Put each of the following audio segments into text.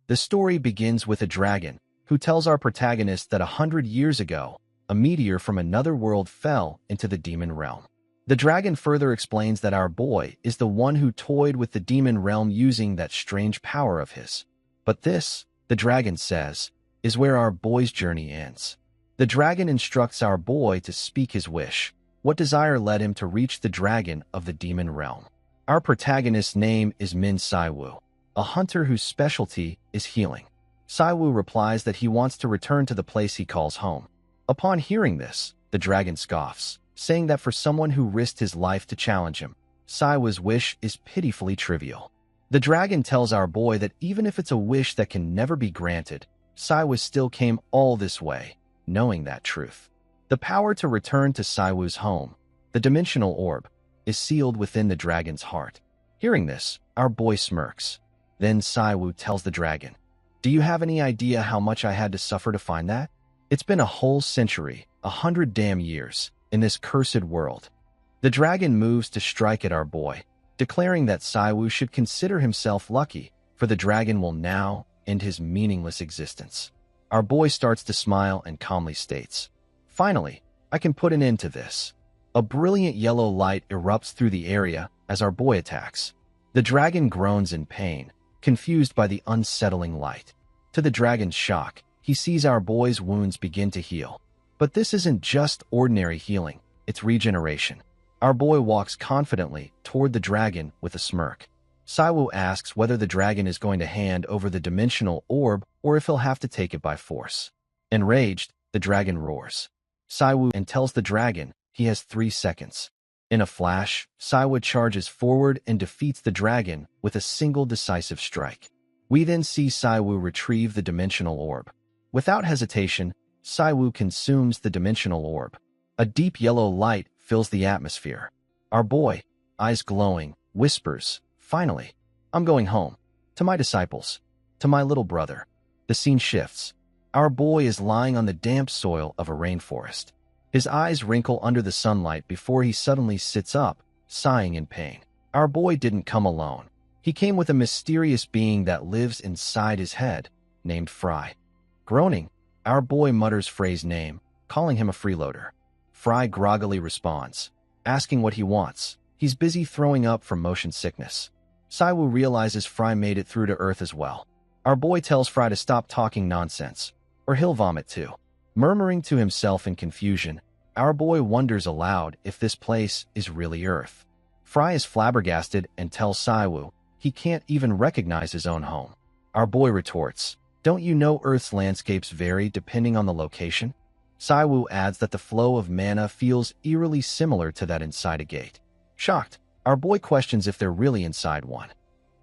The story begins with a dragon, who tells our protagonist that 100 years ago, a meteor from another world fell into the demon realm. The dragon further explains that our boy is the one who toyed with the demon realm using that strange power of his. But this, the dragon says, is where our boy's journey ends. The dragon instructs our boy to speak his wish. What desire led him to reach the dragon of the demon realm? Our protagonist's name is Min Saiwoo, a hunter whose specialty is healing. Saiwoo replies that he wants to return to the place he calls home. Upon hearing this, the dragon scoffs, saying that for someone who risked his life to challenge him, Saiwoo's wish is pitifully trivial. The dragon tells our boy that even if it's a wish that can never be granted, Saiwoo still came all this way, knowing that truth. The power to return to Saiwoo's home, the dimensional orb, is sealed within the dragon's heart. Hearing this, our boy smirks. Then Saiwoo tells the dragon, "Do you have any idea how much I had to suffer to find that? It's been a whole century, 100 damn years, in this cursed world." The dragon moves to strike at our boy, declaring that Saiwoo should consider himself lucky, for the dragon will now end his meaningless existence. Our boy starts to smile and calmly states, "Finally, I can put an end to this." A brilliant yellow light erupts through the area as our boy attacks. The dragon groans in pain, confused by the unsettling light. To the dragon's shock, he sees our boy's wounds begin to heal. But this isn't just ordinary healing, it's regeneration. Our boy walks confidently toward the dragon with a smirk. Saiwoo asks whether the dragon is going to hand over the dimensional orb or if he'll have to take it by force. Enraged, the dragon roars. Saiwoo and tells the dragon he has 3 seconds. In a flash, Saiwoo charges forward and defeats the dragon with a single decisive strike. We then see Saiwoo retrieve the dimensional orb. Without hesitation, Saiwoo consumes the dimensional orb. A deep yellow light fills the atmosphere. Our boy, eyes glowing, whispers, "Finally, I'm going home. To my disciples. To my little brother." The scene shifts. Our boy is lying on the damp soil of a rainforest. His eyes wrinkle under the sunlight before he suddenly sits up, sighing in pain. Our boy didn't come alone. He came with a mysterious being that lives inside his head, named Fry. Groaning, our boy mutters Frey's name, calling him a freeloader. Fry groggily responds, asking what he wants. He's busy throwing up from motion sickness. Saiwoo realizes Fry made it through to Earth as well. Our boy tells Fry to stop talking nonsense, or he'll vomit too. Murmuring to himself in confusion, our boy wonders aloud if this place is really Earth. Fry is flabbergasted and tells Saiwoo he can't even recognize his own home. Our boy retorts, "Don't you know Earth's landscapes vary depending on the location?" Saiwoo adds that the flow of mana feels eerily similar to that inside a gate. Shocked, our boy questions if they're really inside one.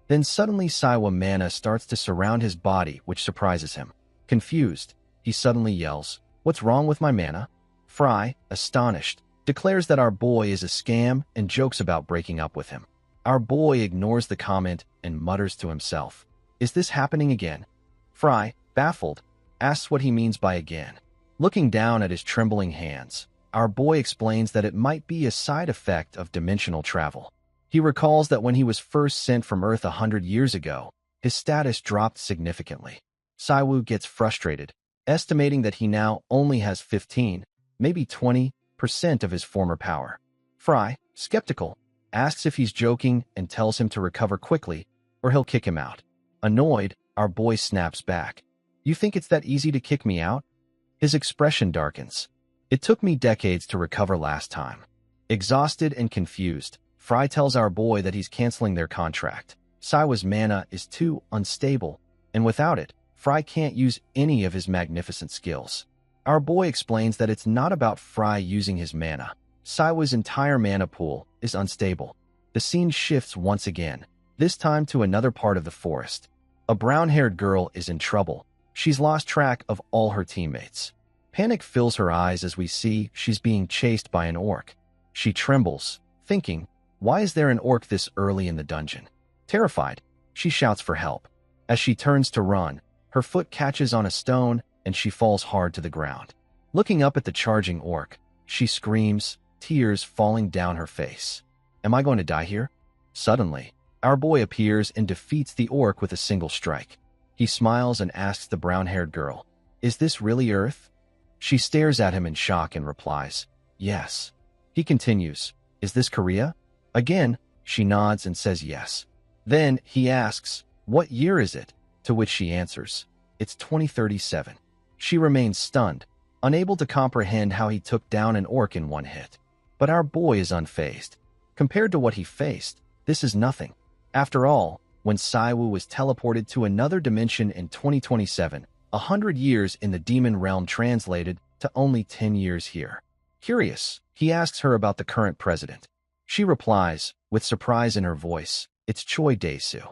Then suddenly Saiwoo mana starts to surround his body, which surprises him. Confused, he suddenly yells, "What's wrong with my mana?" Fry, astonished, declares that our boy is a scam and jokes about breaking up with him. Our boy ignores the comment and mutters to himself, "Is this happening again?" Fry, baffled, asks what he means by again. Looking down at his trembling hands, our boy explains that it might be a side effect of dimensional travel. He recalls that when he was first sent from Earth 100 years ago, his status dropped significantly. Saiwoo gets frustrated, estimating that he now only has 15, maybe 20% of his former power. Fry, skeptical, asks if he's joking and tells him to recover quickly, or he'll kick him out. Annoyed, our boy snaps back, "You think it's that easy to kick me out?" His expression darkens. "It took me decades to recover last time." Exhausted and confused, Fry tells our boy that he's canceling their contract. Saiwoo's mana is too unstable, and without it, Fry can't use any of his magnificent skills. Our boy explains that it's not about Fry using his mana. Saiwoo's entire mana pool is unstable. The scene shifts once again, this time to another part of the forest. A brown-haired girl is in trouble. She's lost track of all her teammates. Panic fills her eyes as we see she's being chased by an orc. She trembles, thinking, "Why is there an orc this early in the dungeon?" Terrified, she shouts for help. As she turns to run, her foot catches on a stone and she falls hard to the ground. Looking up at the charging orc, she screams, tears falling down her face. "Am I going to die here?" Suddenly, our boy appears and defeats the orc with a single strike. He smiles and asks the brown-haired girl, "Is this really Earth?" She stares at him in shock and replies, "Yes." He continues, "Is this Korea?" Again, she nods and says yes. Then he asks, "What year is it?" To which she answers, "It's 2037. She remains stunned, unable to comprehend how he took down an orc in one hit. But our boy is unfazed. Compared to what he faced, this is nothing. After all, when Saiwu was teleported to another dimension in 2027, 100 years in the demon realm translated to only 10 years here. Curious, he asks her about the current president. She replies, with surprise in her voice, "It's Choi Dae-soo."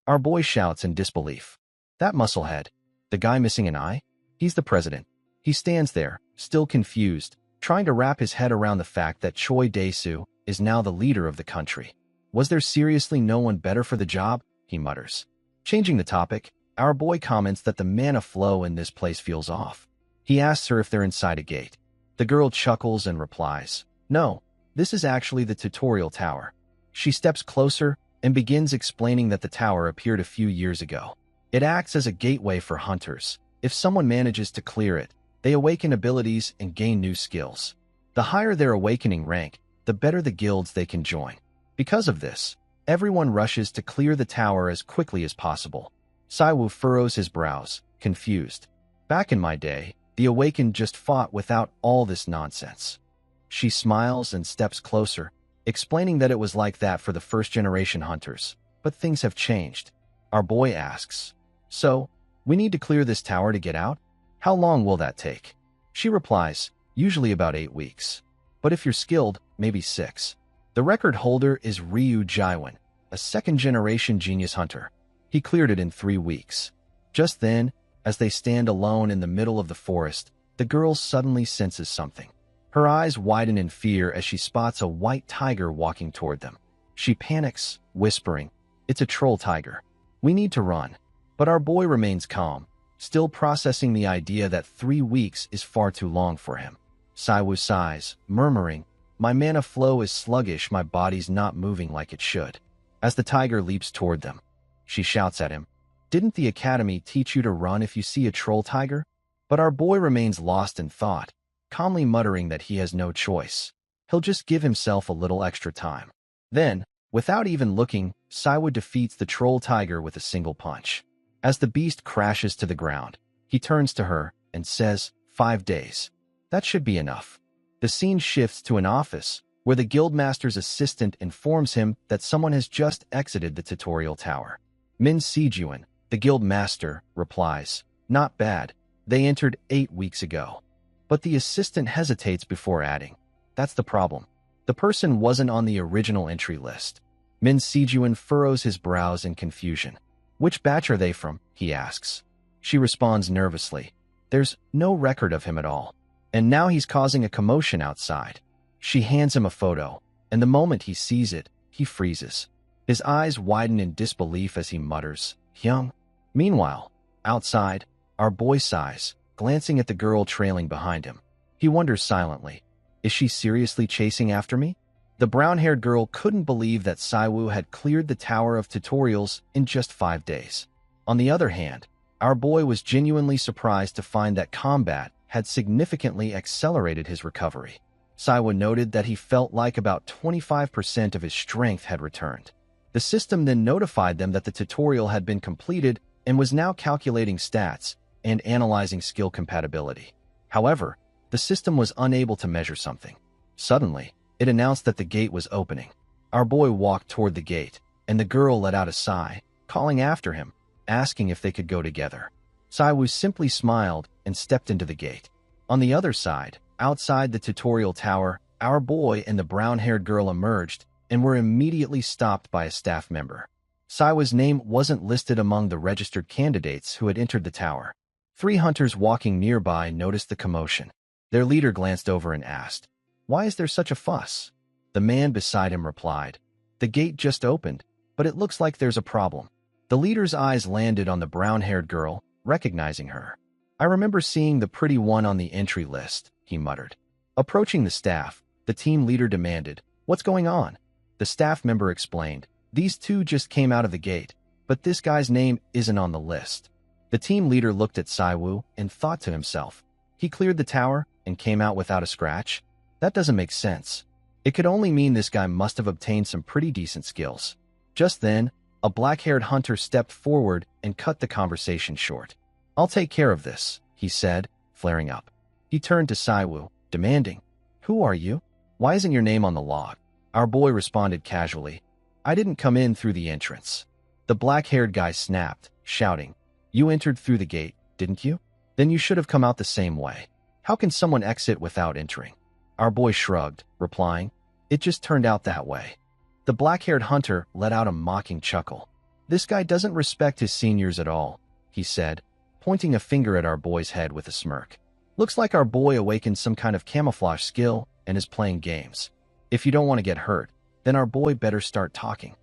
Our boy shouts in disbelief, "That musclehead, the guy missing an eye? He's the president." He stands there, still confused, trying to wrap his head around the fact that Choi Dae-soo is now the leader of the country. Was there seriously no one better for the job? He mutters. Changing the topic, our boy comments that the mana flow in this place feels off. He asks her if they're inside a gate. The girl chuckles and replies, "No, this is actually the tutorial tower." She steps closer and begins explaining that the tower appeared a few years ago. It acts as a gateway for hunters. If someone manages to clear it, they awaken abilities and gain new skills. The higher their awakening rank, the better the guilds they can join. Because of this, everyone rushes to clear the tower as quickly as possible. Saiwu furrows his brows, confused. Back in my day, the awakened just fought without all this nonsense. She smiles and steps closer, explaining that it was like that for the first-generation hunters, but things have changed. Our boy asks, "So, we need to clear this tower to get out? How long will that take?" She replies, "Usually about 8 weeks. But if you're skilled, maybe 6. The record holder is Ryu Jaiwan, a second-generation genius hunter. He cleared it in 3 weeks. Just then, as they stand alone in the middle of the forest, the girl suddenly senses something. Her eyes widen in fear as she spots a white tiger walking toward them. She panics, whispering, "It's a troll tiger. We need to run." But our boy remains calm, still processing the idea that 3 weeks is far too long for him. Saiwu sighs, murmuring, "My mana flow is sluggish, my body's not moving like it should." As the tiger leaps toward them, she shouts at him, "Didn't the academy teach you to run if you see a troll tiger?" But our boy remains lost in thought, calmly muttering that he has no choice. He'll just give himself a little extra time. Then, without even looking, Saiwu defeats the troll tiger with a single punch. As the beast crashes to the ground, he turns to her and says, 5 days. That should be enough." The scene shifts to an office, where the guildmaster's assistant informs him that someone has just exited the tutorial tower. Min Sijuan, the guildmaster, replies, "Not bad. They entered 8 weeks ago." But the assistant hesitates before adding, "That's the problem. The person wasn't on the original entry list." Min Sijuan furrows his brows in confusion. "Which batch are they from?" he asks. She responds nervously, "There's no record of him at all. And now he's causing a commotion outside." She hands him a photo, and the moment he sees it, he freezes. His eyes widen in disbelief as he mutters, "Hyung." Meanwhile, outside, our boy sighs, glancing at the girl trailing behind him. He wonders silently, "Is she seriously chasing after me?" The brown-haired girl couldn't believe that Saiwu had cleared the Tower of Tutorials in just 5 days. On the other hand, our boy was genuinely surprised to find that combat had significantly accelerated his recovery. Saiwu noted that he felt like about 25% of his strength had returned. The system then notified them that the tutorial had been completed and was now calculating stats and analyzing skill compatibility. However, the system was unable to measure something. Suddenly, it announced that the gate was opening. Our boy walked toward the gate, and the girl let out a sigh, calling after him, asking if they could go together. Saiwu simply smiled and stepped into the gate. On the other side, outside the tutorial tower, our boy and the brown-haired girl emerged and were immediately stopped by a staff member. Saiwu's name wasn't listed among the registered candidates who had entered the tower. 3 hunters walking nearby noticed the commotion. Their leader glanced over and asked, "Why is there such a fuss?" The man beside him replied, "The gate just opened, but it looks like there's a problem." The leader's eyes landed on the brown-haired girl, recognizing her. "I remember seeing the pretty one on the entry list," he muttered. Approaching the staff, the team leader demanded, "What's going on?" The staff member explained, "These 2 just came out of the gate, but this guy's name isn't on the list." The team leader looked at Saiwu and thought to himself, he cleared the tower and came out without a scratch? That doesn't make sense. It could only mean this guy must have obtained some pretty decent skills. Just then, a black-haired hunter stepped forward and cut the conversation short. I'll take care of this, he said, flaring up. He turned to Saiwu, demanding, Who are you? Why isn't your name on the log? Our boy responded casually, I didn't come in through the entrance. The black-haired guy snapped, shouting, You entered through the gate, didn't you? Then you should have come out the same way. How can someone exit without entering? Our boy shrugged, replying, It just turned out that way. The black-haired hunter let out a mocking chuckle. This guy doesn't respect his seniors at all, he said, pointing a finger at our boy's head with a smirk. Looks like our boy awakened some kind of camouflage skill and is playing games. If you don't want to get hurt, then our boy better start talking.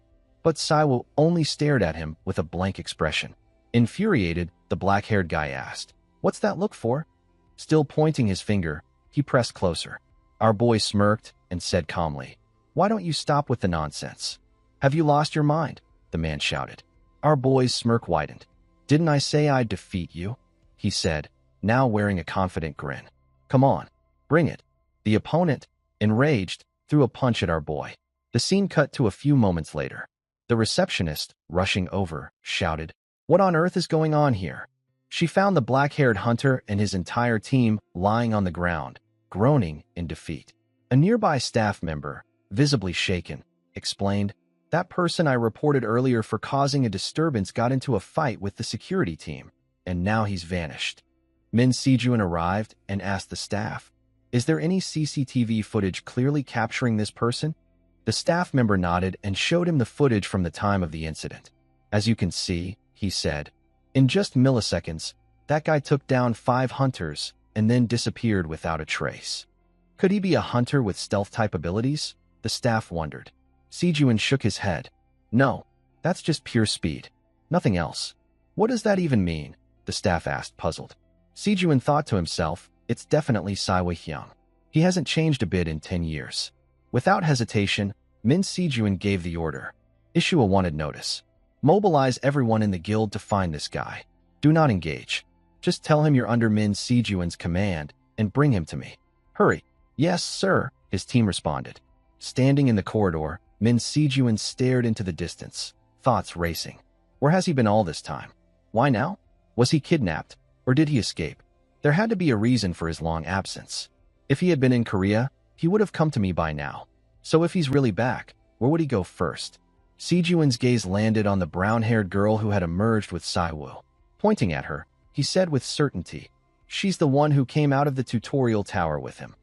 But Saiwu only stared at him with a blank expression. Infuriated, the black-haired guy asked, What's that look for? Still pointing his finger, he pressed closer. Our boy smirked and said calmly, Why don't you stop with the nonsense? Have you lost your mind? The man shouted. Our boy's smirk widened. Didn't I say I'd defeat you? He said, now wearing a confident grin. Come on, bring it. The opponent, enraged, threw a punch at our boy. The scene cut to a few moments later. The receptionist, rushing over, shouted, What on earth is going on here? She found the black-haired hunter and his entire team lying on the ground, groaning in defeat. A nearby staff member, visibly shaken, explained, That person I reported earlier for causing a disturbance got into a fight with the security team, and now he's vanished. Min Sijun arrived and asked the staff, Is there any CCTV footage clearly capturing this person? The staff member nodded and showed him the footage from the time of the incident. As you can see, he said, in just milliseconds, that guy took down 5 hunters and then disappeared without a trace. Could he be a hunter with stealth-type abilities? The staff wondered. Sijun shook his head. No, that's just pure speed. Nothing else. What does that even mean? The staff asked, puzzled. Sijun thought to himself, it's definitely Saiwu Hyung. He hasn't changed a bit in 10 years. Without hesitation, Min Sijun gave the order. Issue a wanted notice. Mobilize everyone in the guild to find this guy. Do not engage. Just tell him you're under Min Sijun's command and bring him to me. Hurry. Yes, sir, his team responded. Standing in the corridor, Min Sijun stared into the distance, thoughts racing. Where has he been all this time? Why now? Was he kidnapped, or did he escape? There had to be a reason for his long absence. If he had been in Korea, he would have come to me by now. So if he's really back, where would he go first? Sijun's gaze landed on the brown-haired girl who had emerged with Saiwu. Pointing at her, he said with certainty, She's the one who came out of the tutorial tower with him.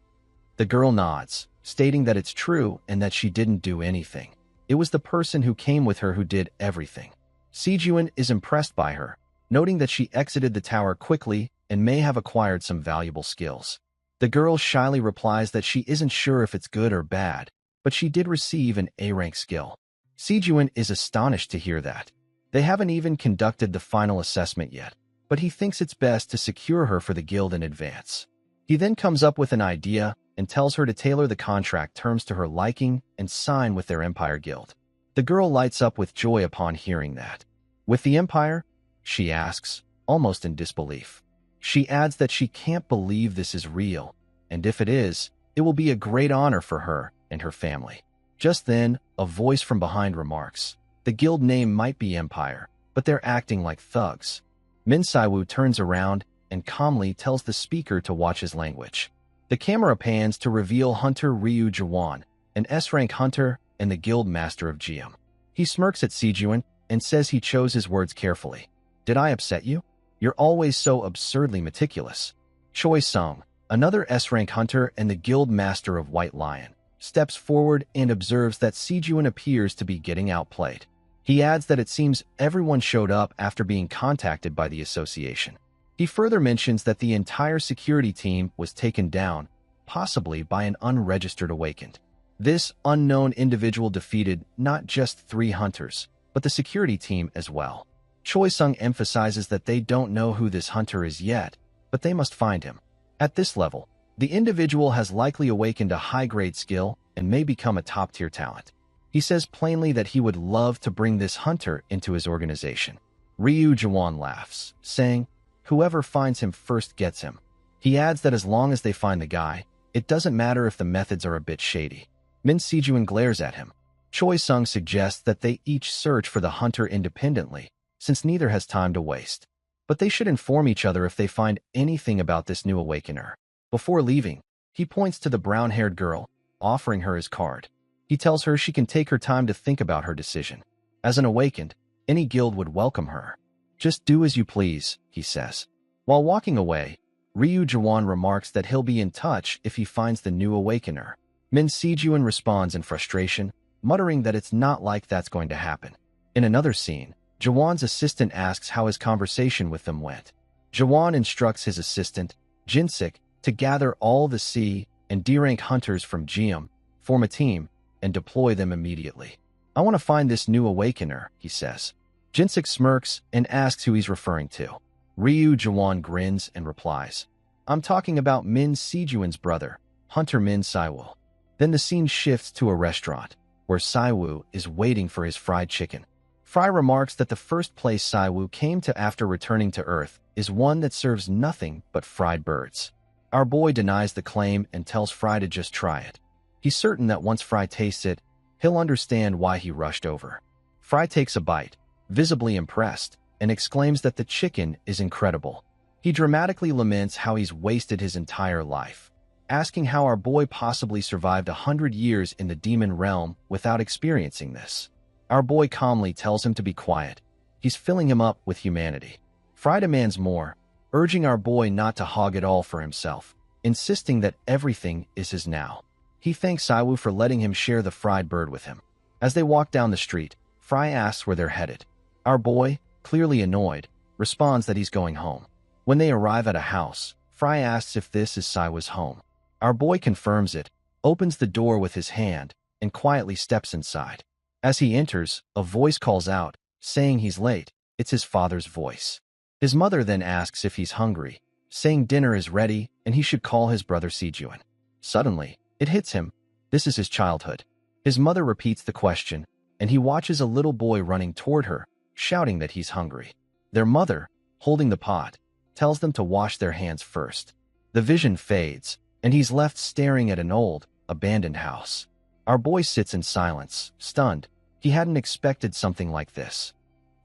The girl nods, stating that it's true and that she didn't do anything. It was the person who came with her who did everything. Sijun is impressed by her, noting that she exited the tower quickly and may have acquired some valuable skills. The girl shyly replies that she isn't sure if it's good or bad, but she did receive an A-rank skill. Sijun is astonished to hear that. They haven't even conducted the final assessment yet, but he thinks it's best to secure her for the guild in advance. He then comes up with an idea and tells her to tailor the contract terms to her liking and sign with their Empire Guild. The girl lights up with joy upon hearing that. With the Empire? She asks, almost in disbelief. She adds that she can't believe this is real, and if it is, it will be a great honor for her and her family. Just then, a voice from behind remarks, the guild name might be Empire, but they're acting like thugs. Min Saiwu turns around and calmly tells the speaker to watch his language. The camera pans to reveal Hunter Ryu Jawan, an S-rank hunter and the guild master of GM. He smirks at Sijun and says he chose his words carefully. Did I upset you? You're always so absurdly meticulous. Choi Sung, another S-rank hunter and the guild master of White Lion, steps forward and observes that Sijun appears to be getting outplayed. He adds that it seems everyone showed up after being contacted by the association. He further mentions that the entire security team was taken down, possibly by an unregistered awakened. This unknown individual defeated not just 3 hunters, but the security team as well. Choi Sung emphasizes that they don't know who this hunter is yet, but they must find him. At this level, the individual has likely awakened a high-grade skill and may become a top-tier talent. He says plainly that he would love to bring this hunter into his organization. Ryu Jawan laughs, saying, "Whoever finds him first gets him." He adds that as long as they find the guy, it doesn't matter if the methods are a bit shady. Min Sijuan glares at him. Choi Sung suggests that they each search for the hunter independently, since neither has time to waste. But they should inform each other if they find anything about this new awakener. Before leaving, he points to the brown-haired girl, offering her his card. He tells her she can take her time to think about her decision. As an awakened, any guild would welcome her. "Just do as you please," he says. While walking away, Ryu Jawan remarks that he'll be in touch if he finds the new awakener. Min Sijuan responds in frustration, muttering that it's not like that's going to happen. In another scene, Jawan's assistant asks how his conversation with them went. Jawan instructs his assistant, Jinsik, to gather all the C and D-rank hunters from Geum, form a team, and deploy them immediately. "I want to find this new awakener," he says. Jinsik smirks and asks who he's referring to. Ryu Jawan grins and replies, "I'm talking about Min Sijuan's brother, Hunter Min Saiwoo." Then the scene shifts to a restaurant, where Saiwoo is waiting for his fried chicken. Fry remarks that the first place Saiwoo came to after returning to Earth is one that serves nothing but fried birds. Our boy denies the claim and tells Fry to just try it. He's certain that once Fry tastes it, he'll understand why he rushed over. Fry takes a bite, visibly impressed, and exclaims that the chicken is incredible. He dramatically laments how he's wasted his entire life, asking how our boy possibly survived 100 years in the demon realm without experiencing this. Our boy calmly tells him to be quiet. He's filling him up with humanity. Fry demands more, urging our boy not to hog it all for himself, insisting that everything is his now. He thanks Saiwoo for letting him share the fried bird with him. As they walk down the street, Fry asks where they're headed. Our boy, clearly annoyed, responds that he's going home. When they arrive at a house, Fry asks if this is Saiwoo's home. Our boy confirms it, opens the door with his hand, and quietly steps inside. As he enters, a voice calls out, saying he's late. It's his father's voice. His mother then asks if he's hungry, saying dinner is ready and he should call his brother Sijuan. Suddenly, it hits him. This is his childhood. His mother repeats the question, and he watches a little boy running toward her, shouting that he's hungry. Their mother, holding the pot, tells them to wash their hands first. The vision fades, and he's left staring at an old, abandoned house. Our boy sits in silence, stunned. He hadn't expected something like this.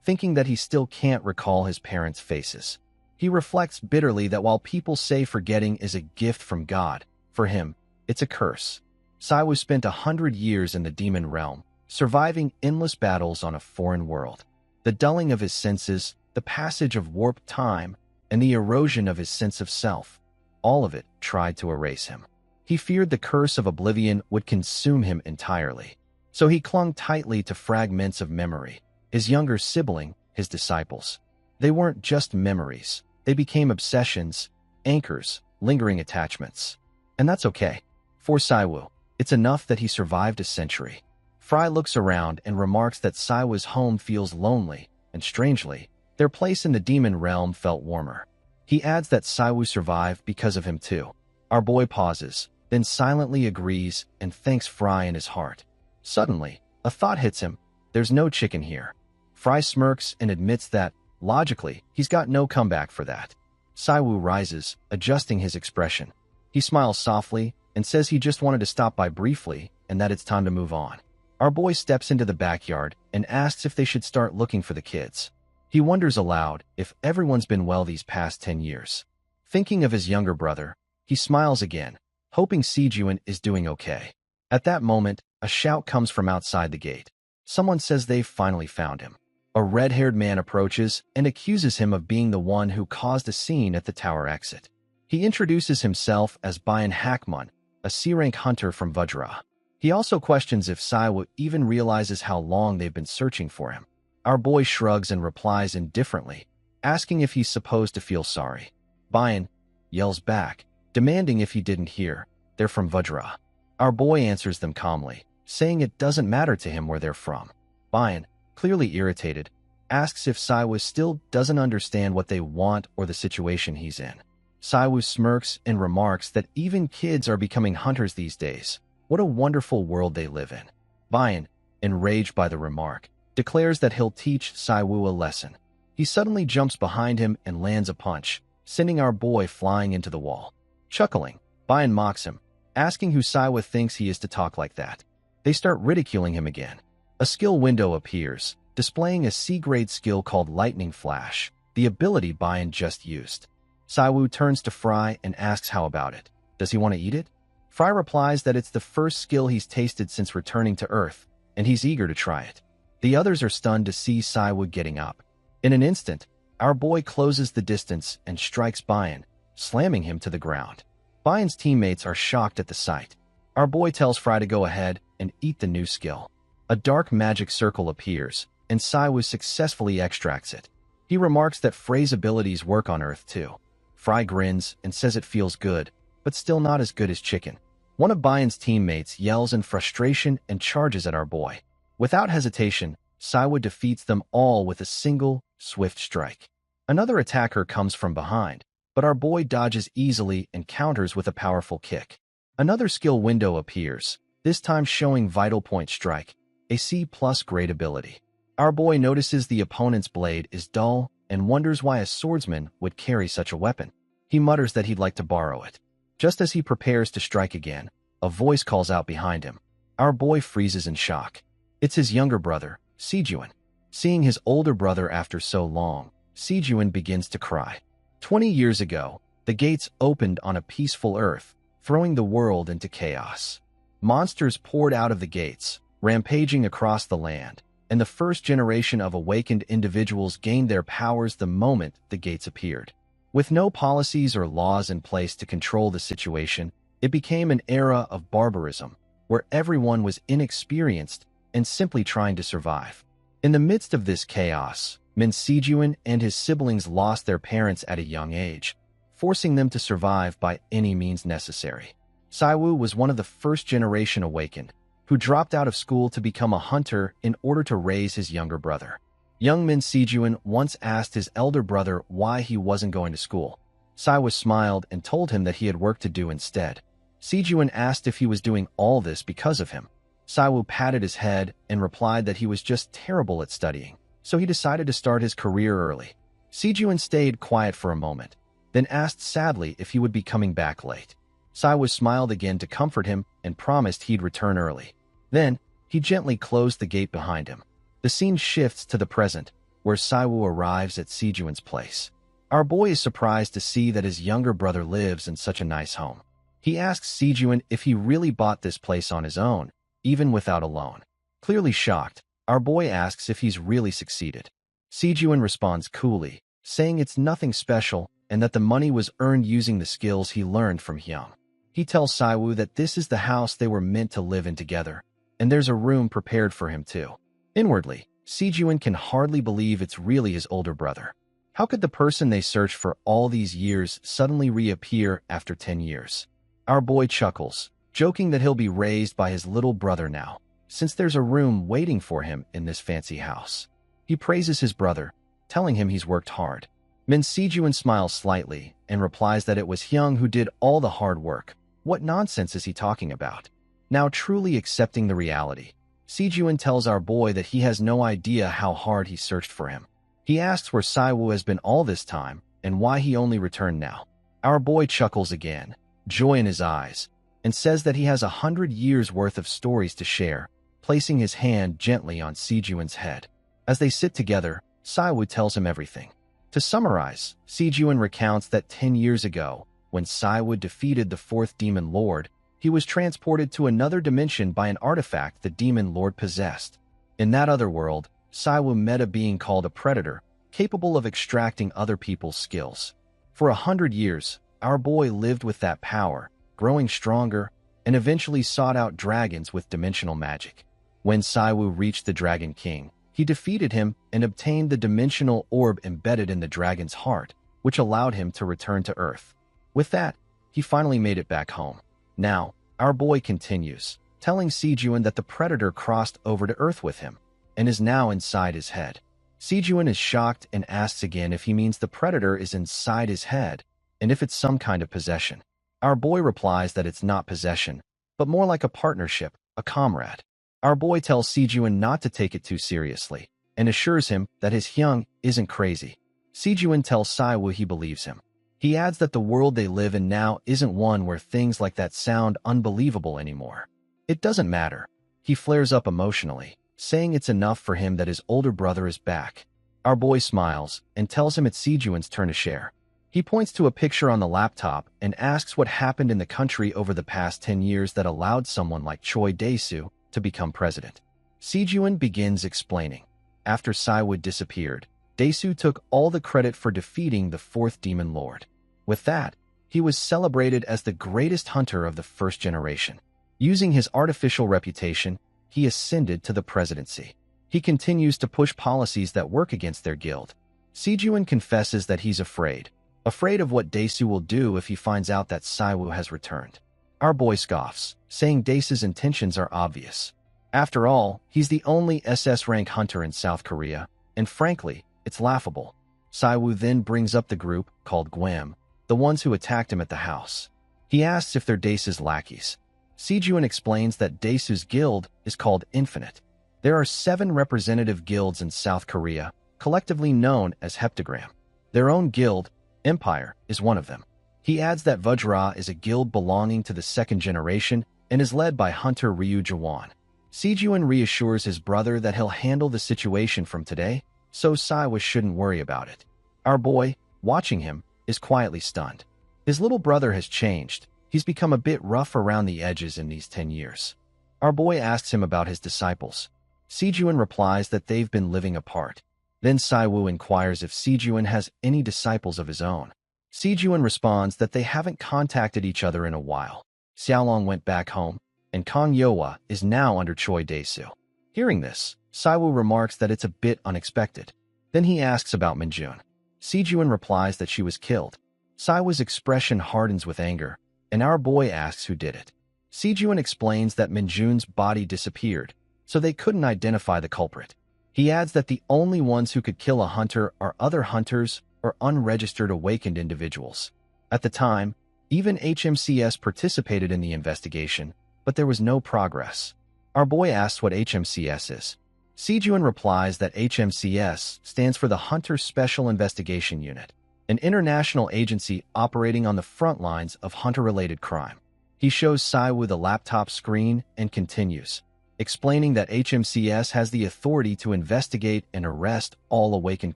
Thinking that he still can't recall his parents' faces, he reflects bitterly that while people say forgetting is a gift from God, for him, it's a curse. Saiwoo spent 100 years in the demon realm, surviving endless battles on a foreign world. The dulling of his senses, the passage of warped time, and the erosion of his sense of self, all of it tried to erase him. He feared the curse of oblivion would consume him entirely. So he clung tightly to fragments of memory, his younger sibling, his disciples. They weren't just memories. They became obsessions, anchors, lingering attachments. And that's okay. For Saiwoo, it's enough that he survived a century. Fry looks around and remarks that Saiwoo's home feels lonely, and strangely, their place in the demon realm felt warmer. He adds that Saiwoo survived because of him too. Our boy pauses, then silently agrees and thanks Fry in his heart. Suddenly, a thought hits him. There's no chicken here. Fry smirks and admits that, logically, he's got no comeback for that. Saiwoo rises, adjusting his expression. He smiles softly and says he just wanted to stop by briefly and that it's time to move on. Our boy steps into the backyard and asks if they should start looking for the kids. He wonders aloud if everyone's been well these past 10 years. Thinking of his younger brother, he smiles again, hoping Sijuan is doing okay. At that moment, a shout comes from outside the gate. Someone says they've finally found him. A red-haired man approaches and accuses him of being the one who caused a scene at the tower exit. He introduces himself as Bayan Hakmun, a C-rank hunter from Vajra. He also questions if Saiwoo even realizes how long they've been searching for him. Our boy shrugs and replies indifferently, asking if he's supposed to feel sorry. Bayan yells back, demanding if he didn't hear, they're from Vajra. Our boy answers them calmly, saying it doesn't matter to him where they're from. Bayan, clearly irritated, asks if Saiwoo still doesn't understand what they want or the situation he's in. Saiwoo smirks and remarks that even kids are becoming hunters these days. What a wonderful world they live in. Bayan, enraged by the remark, declares that he'll teach Saiwoo a lesson. He suddenly jumps behind him and lands a punch, sending our boy flying into the wall. Chuckling, Bayan mocks him, asking who Saiwa thinks he is to talk like that. They start ridiculing him again. A skill window appears, displaying a C-grade skill called Lightning Flash, the ability Bayan just used. Saiwu turns to Fry and asks how about it. Does he want to eat it? Fry replies that it's the first skill he's tasted since returning to Earth, and he's eager to try it. The others are stunned to see Saiwu getting up. In an instant, our boy closes the distance and strikes Bayan, slamming him to the ground. Bayan's teammates are shocked at the sight. Our boy tells Fry to go ahead and eat the new skill. A dark magic circle appears, and Saiwu successfully extracts it. He remarks that Frey's abilities work on Earth too. Fry grins and says it feels good, but still not as good as chicken. One of Bayan's teammates yells in frustration and charges at our boy. Without hesitation, Saiwu defeats them all with a single, swift strike. Another attacker comes from behind, but our boy dodges easily and counters with a powerful kick. Another skill window appears, this time showing Vital Point Strike, a C+ grade ability. Our boy notices the opponent's blade is dull and wonders why a swordsman would carry such a weapon. He mutters that he'd like to borrow it. Just as he prepares to strike again, a voice calls out behind him. Our boy freezes in shock. It's his younger brother, Sijuan. Seeing his older brother after so long, Sijuan begins to cry. 20 years ago, the gates opened on a peaceful Earth, throwing the world into chaos. Monsters poured out of the gates, rampaging across the land, and the first generation of awakened individuals gained their powers the moment the gates appeared. With no policies or laws in place to control the situation, it became an era of barbarism, where everyone was inexperienced and simply trying to survive. In the midst of this chaos, Min Sijuan and his siblings lost their parents at a young age, forcing them to survive by any means necessary. Saiwu was one of the first generation awakened, who dropped out of school to become a hunter in order to raise his younger brother. Young Min Sijuan once asked his elder brother why he wasn't going to school. Saiwu smiled and told him that he had work to do instead. Sijuan asked if he was doing all this because of him. Saiwu patted his head and replied that he was just terrible at studying, so he decided to start his career early. Sijuan stayed quiet for a moment, then asked sadly if he would be coming back late. Saiwu smiled again to comfort him and promised he'd return early. Then, he gently closed the gate behind him. The scene shifts to the present, where Saiwu arrives at Sijuan's place. Our boy is surprised to see that his younger brother lives in such a nice home. He asks Sijuan if he really bought this place on his own, even without a loan. Clearly shocked, our boy asks if he's really succeeded. Sijuan responds coolly, saying it's nothing special and that the money was earned using the skills he learned from Hyung. He tells Saiwu that this is the house they were meant to live in together, and there's a room prepared for him too. Inwardly, Sijuan can hardly believe it's really his older brother. How could the person they searched for all these years suddenly reappear after 10 years? Our boy chuckles, joking that he'll be raised by his little brother now, since there's a room waiting for him in this fancy house. He praises his brother, telling him he's worked hard. Min Sijuan smiles slightly and replies that it was Hyung who did all the hard work. What nonsense is he talking about? Now truly accepting the reality, Sijuan tells our boy that he has no idea how hard he searched for him. He asks where Saiwu has been all this time and why he only returned now. Our boy chuckles again, joy in his eyes, and says that he has 100 years worth of stories to share, placing his hand gently on Sijuan's head. As they sit together, Saiwu tells him everything. To summarize, Sijuan recounts that 10 years ago, when Saiwu defeated the fourth demon lord, he was transported to another dimension by an artifact the demon lord possessed. In that other world, Saiwu met a being called a predator, capable of extracting other people's skills. For 100 years, our boy lived with that power, growing stronger, and eventually sought out dragons with dimensional magic. When Saiwu reached the Dragon King, he defeated him and obtained the dimensional orb embedded in the dragon's heart, which allowed him to return to Earth. With that, he finally made it back home. Now, our boy continues, telling Sijuan that the predator crossed over to Earth with him, and is now inside his head. Sijuan is shocked and asks again if he means the predator is inside his head, and if it's some kind of possession. Our boy replies that it's not possession, but more like a partnership, a comrade. Our boy tells Sijuan not to take it too seriously, and assures him that his Hyung isn't crazy. Sijuan tells Saiwoo he believes him. He adds that the world they live in now isn't one where things like that sound unbelievable anymore. It doesn't matter. He flares up emotionally, saying it's enough for him that his older brother is back. Our boy smiles and tells him it's Sijuan's turn to share. He points to a picture on the laptop and asks what happened in the country over the past 10 years that allowed someone like Choi Dae-soo to become president. Sijuan begins explaining. After Saiwoo disappeared, Dae-soo took all the credit for defeating the fourth demon lord. With that, he was celebrated as the greatest hunter of the first generation. Using his artificial reputation, he ascended to the presidency. He continues to push policies that work against their guild. Sijuan confesses that he's afraid of what Dae-soo will do if he finds out that Saiwoo has returned. Our boy scoffs, saying Dae-soo's intentions are obvious. After all, he's the only SS rank hunter in South Korea, and frankly, it's laughable. Saiwoo then brings up the group, called Gwam, the ones who attacked him at the house. He asks if they're Dae-soo's lackeys. Sijuan explains that Dae-soo's guild is called Infinite. There are 7 representative guilds in South Korea, collectively known as Heptagram. Their own guild, Empire, is one of them. He adds that Vajra is a guild belonging to the second generation and is led by hunter Ryu Jawan. Sijuan reassures his brother that he'll handle the situation from today, so Saiwoo shouldn't worry about it. Our boy, watching him, is quietly stunned. His little brother has changed. He's become a bit rough around the edges in these 10 years. Our boy asks him about his disciples. Sijuan replies that they've been living apart. Then Saiwoo inquires if Sijuan has any disciples of his own. Sijuan responds that they haven't contacted each other in a while. Xiaolong went back home, and Kang Yohwa is now under Choi Dae-soo. Hearing this, Saiwoo remarks that it's a bit unexpected. Then he asks about Minjun. Sijuan replies that she was killed. Saiwoo's expression hardens with anger, and our boy asks who did it. Sijuan explains that Minjun's body disappeared, so they couldn't identify the culprit. He adds that the only ones who could kill a hunter are other hunters or unregistered awakened individuals. At the time, even HMCS participated in the investigation, but there was no progress. Our boy asks what HMCS is. Sijuan replies that HMCS stands for the Hunter Special Investigation Unit, an international agency operating on the front lines of hunter-related crime. He shows Saiwoo the laptop screen and continues, explaining that HMCS has the authority to investigate and arrest all awakened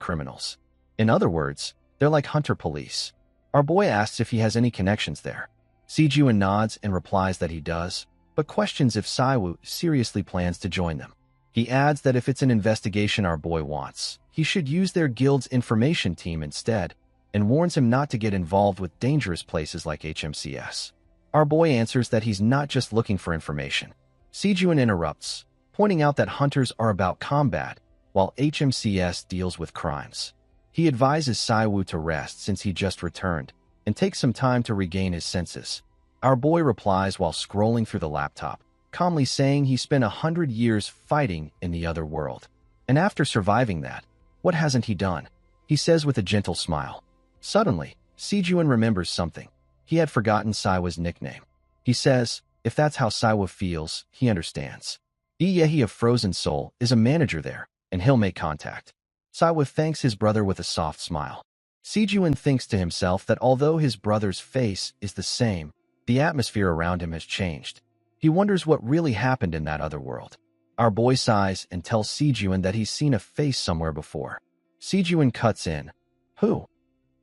criminals. In other words, they're like hunter police. Our boy asks if he has any connections there. Sijuan nods and replies that he does, but questions if Saiwoo seriously plans to join them. He adds that if it's an investigation our boy wants, he should use their guild's information team instead, and warns him not to get involved with dangerous places like HMCS. Our boy answers that he's not just looking for information. Sijuan interrupts, pointing out that hunters are about combat, while HMCS deals with crimes. He advises Saiwoo to rest since he just returned, and takes some time to regain his senses. Our boy replies while scrolling through the laptop, calmly saying he spent 100 years fighting in the other world. And after surviving that, what hasn't he done? He says with a gentle smile. Suddenly, Sijuan remembers something. He had forgotten Saiwoo's nickname. He says, if that's how Saiwoo feels, he understands. Yehi of Frozen Soul is a manager there, and he'll make contact. Saiwoo thanks his brother with a soft smile. Sijuan thinks to himself that although his brother's face is the same, the atmosphere around him has changed. He wonders what really happened in that other world. Our boy sighs and tells Sijuan that he's seen a face somewhere before. Sijuan cuts in, who?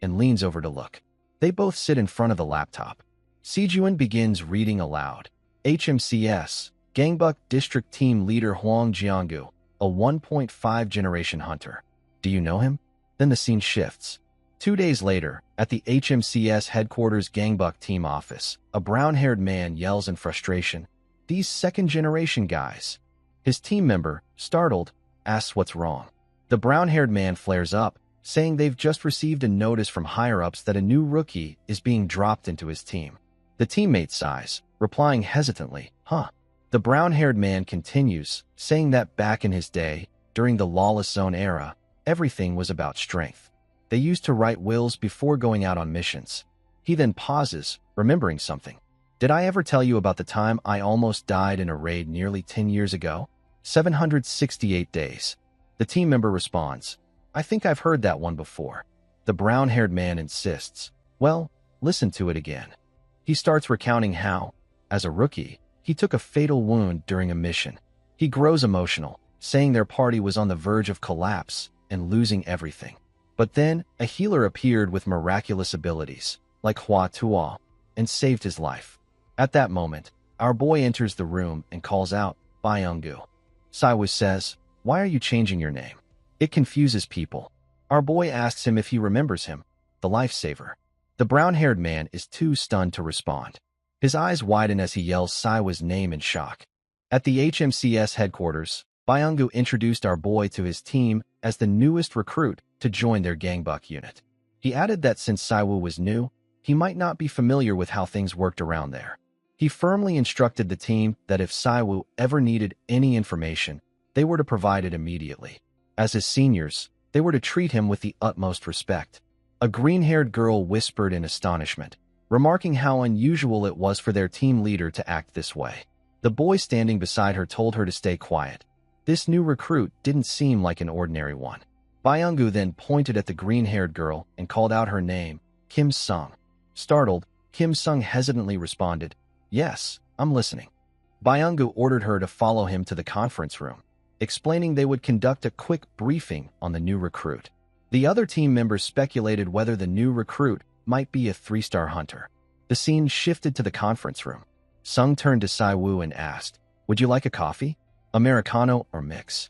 And leans over to look. They both sit in front of the laptop. Sijuan begins reading aloud. HMCS, Gangbuk District Team Leader Huang Jianggu, a 1.5 generation hunter. Do you know him? Then the scene shifts. 2 days later, at the HMCS headquarters Gangbuk team office, a brown-haired man yells in frustration, "These second-generation guys." His team member, startled, asks what's wrong. The brown-haired man flares up, saying they've just received a notice from higher-ups that a new rookie is being dropped into his team. The teammate sighs, replying hesitantly, huh? The brown-haired man continues, saying that back in his day, during the Lawless Zone era, everything was about strength. They used to write wills before going out on missions. He then pauses, remembering something. Did I ever tell you about the time I almost died in a raid nearly 10 years ago? 768 days. The team member responds, I think I've heard that one before. The brown-haired man insists, well, listen to it again. He starts recounting how, as a rookie, he took a fatal wound during a mission. He grows emotional, saying their party was on the verge of collapse and losing everything. But then, a healer appeared with miraculous abilities, like Hua Tuo, and saved his life. At that moment, our boy enters the room and calls out, Byung-gu. Saiwoo says, why are you changing your name? It confuses people. Our boy asks him if he remembers him, the lifesaver. The brown-haired man is too stunned to respond. His eyes widen as he yells Saiwoo's name in shock. At the HMCS headquarters, Byung-gu introduced our boy to his team as the newest recruit to join their gangbuk unit. He added that since Saiwoo was new, he might not be familiar with how things worked around there. He firmly instructed the team that if Saiwoo ever needed any information, they were to provide it immediately. As his seniors, they were to treat him with the utmost respect. A green-haired girl whispered in astonishment, remarking how unusual it was for their team leader to act this way. The boy standing beside her told her to stay quiet. This new recruit didn't seem like an ordinary one. Byung-gu then pointed at the green-haired girl and called out her name, Kim Sung. Startled, Kim Sung hesitantly responded, yes, I'm listening. Byung-gu ordered her to follow him to the conference room, explaining they would conduct a quick briefing on the new recruit. The other team members speculated whether the new recruit might be a 3-star hunter. The scene shifted to the conference room. Sung turned to Saiwoo and asked, would you like a coffee? Americano or mix?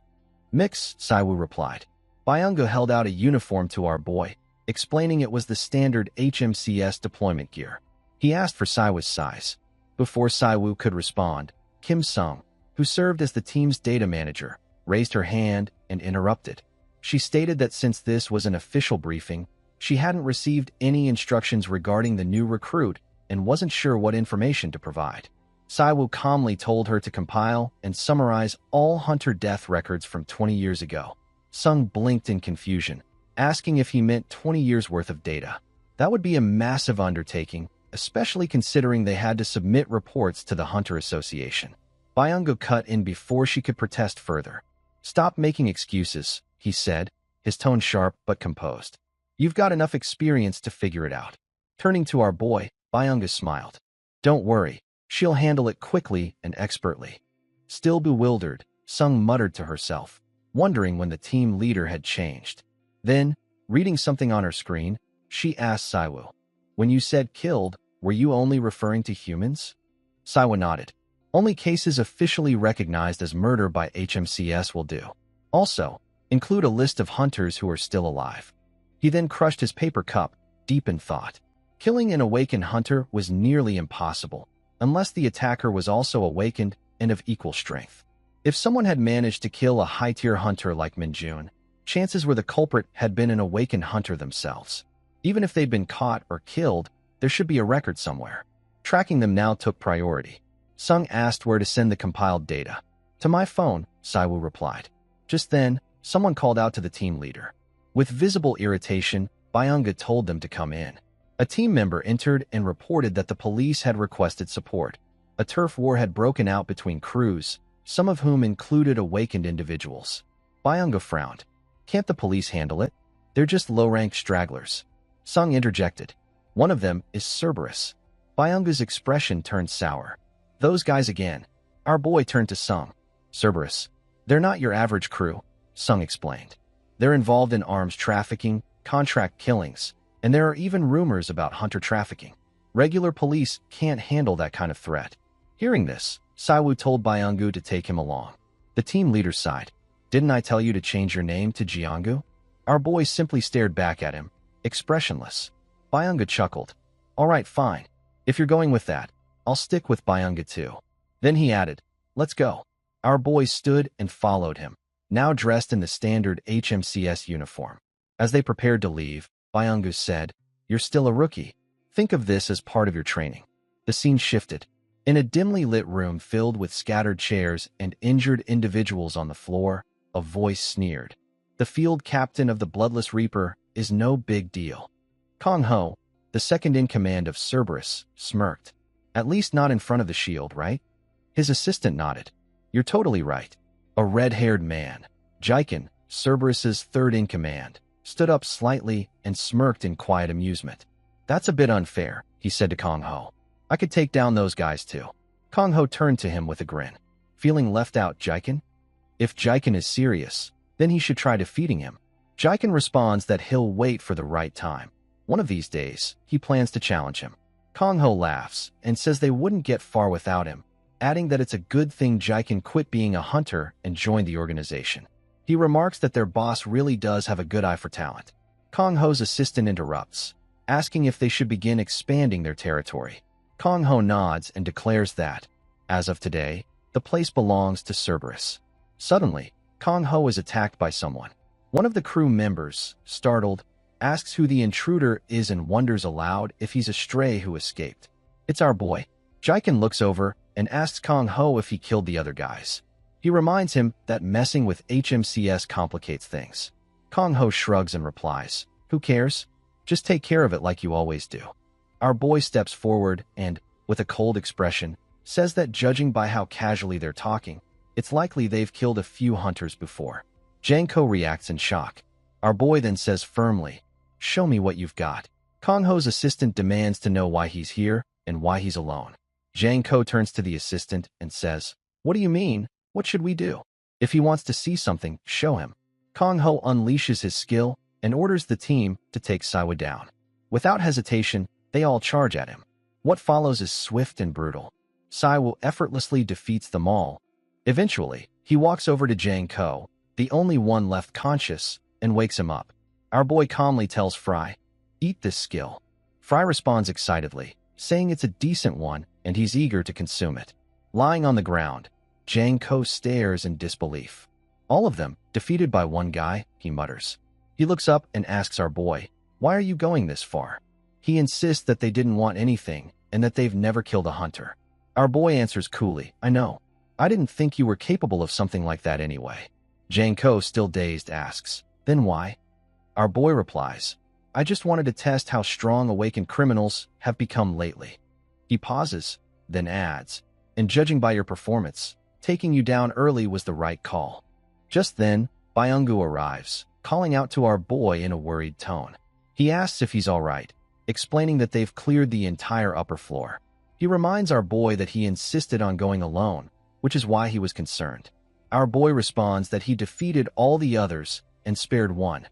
Mix, Saiwoo replied. Byung-gu held out a uniform to our boy, explaining it was the standard HMCS deployment gear. He asked for Saiwoo's size. Before Saiwoo could respond, Kim Sung, who served as the team's data manager, raised her hand and interrupted. She stated that since this was an official briefing, she hadn't received any instructions regarding the new recruit and wasn't sure what information to provide. Saiwoo calmly told her to compile and summarize all hunter death records from 20 years ago. Sung blinked in confusion, asking if he meant 20 years worth of data. That would be a massive undertaking, especially considering they had to submit reports to the Hunter Association. Byung-gu cut in before she could protest further. Stop making excuses, he said, his tone sharp but composed. You've got enough experience to figure it out. Turning to our boy, Byung-gu smiled. Don't worry, she'll handle it quickly and expertly. Still bewildered, Sung muttered to herself, wondering when the team leader had changed. Then, reading something on her screen, she asked Saiwoo, when you said killed, were you only referring to humans? Saiwoo nodded. Only cases officially recognized as murder by HMCS will do. Also, include a list of hunters who are still alive. He then crushed his paper cup, deep in thought. Killing an awakened hunter was nearly impossible, unless the attacker was also awakened and of equal strength. If someone had managed to kill a high-tier hunter like Minjun, chances were the culprit had been an awakened hunter themselves. Even if they'd been caught or killed, there should be a record somewhere. Tracking them now took priority. Sung asked where to send the compiled data. To my phone, Saiwoo replied. Just then, someone called out to the team leader. With visible irritation, Byung-gu told them to come in. A team member entered and reported that the police had requested support. A turf war had broken out between crews, some of whom included awakened individuals. Byung-gu frowned. Can't the police handle it? They're just low-ranked stragglers. Sung interjected. One of them is Cerberus. Byung-gu's expression turned sour. Those guys again. Our boy turned to Sung. Cerberus. They're not your average crew, Sung explained. They're involved in arms trafficking, contract killings, and there are even rumors about hunter trafficking. Regular police can't handle that kind of threat. Hearing this, Saiwoo told Byung-gu to take him along. The team leader sighed. Didn't I tell you to change your name to Jiang-gu? Our boy simply stared back at him, expressionless. Byung-gu chuckled. All right, fine. If you're going with that, I'll stick with Byung-gu too. Then he added, let's go. Our boy stood and followed him, now dressed in the standard HMCS uniform. As they prepared to leave, Byung-gu said, you're still a rookie. Think of this as part of your training. The scene shifted. In a dimly lit room filled with scattered chairs and injured individuals on the floor, a voice sneered. The field captain of the Bloodless Reaper is no big deal. Kong Ho, the second in command of Cerberus, smirked. At least not in front of the shield, right? His assistant nodded. You're totally right. A red-haired man, Jiken, Cerberus's third-in-command, stood up slightly and smirked in quiet amusement. "That's a bit unfair," he said to Kong Ho. "I could take down those guys too." Kong Ho turned to him with a grin. "Feeling left out, Jiken? If Jiken is serious, then he should try defeating him." Jiken responds that he'll wait for the right time. One of these days, he plans to challenge him. Kong Ho laughs and says they wouldn't get far without him, adding that it's a good thing Jiken quit being a hunter and joined the organization. He remarks that their boss really does have a good eye for talent. Kong Ho's assistant interrupts, asking if they should begin expanding their territory. Kong Ho nods and declares that, as of today, the place belongs to Cerberus. Suddenly, Kong Ho is attacked by someone. One of the crew members, startled, asks who the intruder is and wonders aloud if he's a stray who escaped. "It's our boy." Jiken looks over and asks Kong Ho if he killed the other guys. He reminds him that messing with HMCS complicates things. Kong Ho shrugs and replies, "Who cares? Just take care of it like you always do." Our boy steps forward and, with a cold expression, says that judging by how casually they're talking, it's likely they've killed a few hunters before. Janko reacts in shock. Our boy then says firmly, "Show me what you've got." Kong Ho's assistant demands to know why he's here and why he's alone. Janko turns to the assistant and says, "What do you mean? What should we do?" "If he wants to see something, show him." Kong Ho unleashes his skill and orders the team to take Siwa down. Without hesitation, they all charge at him. What follows is swift and brutal. Siwa effortlessly defeats them all. Eventually, he walks over to Janko, the only one left conscious, and wakes him up. Our boy calmly tells Fry, "Eat this skill." Fry responds excitedly, saying it's a decent one and he's eager to consume it. Lying on the ground, Janko stares in disbelief. "All of them, defeated by one guy," he mutters. He looks up and asks our boy, "Why are you going this far?" He insists that they didn't want anything and that they've never killed a hunter. Our boy answers coolly, "I know. I didn't think you were capable of something like that anyway." Janko, still dazed, asks, "Then why?" Our boy replies, "I just wanted to test how strong awakened criminals have become lately." He pauses, then adds, "And judging by your performance, taking you down early was the right call." Just then, Byungu arrives, calling out to our boy in a worried tone. He asks if he's all right, explaining that they've cleared the entire upper floor. He reminds our boy that he insisted on going alone, which is why he was concerned. Our boy responds that he defeated all the others and spared one,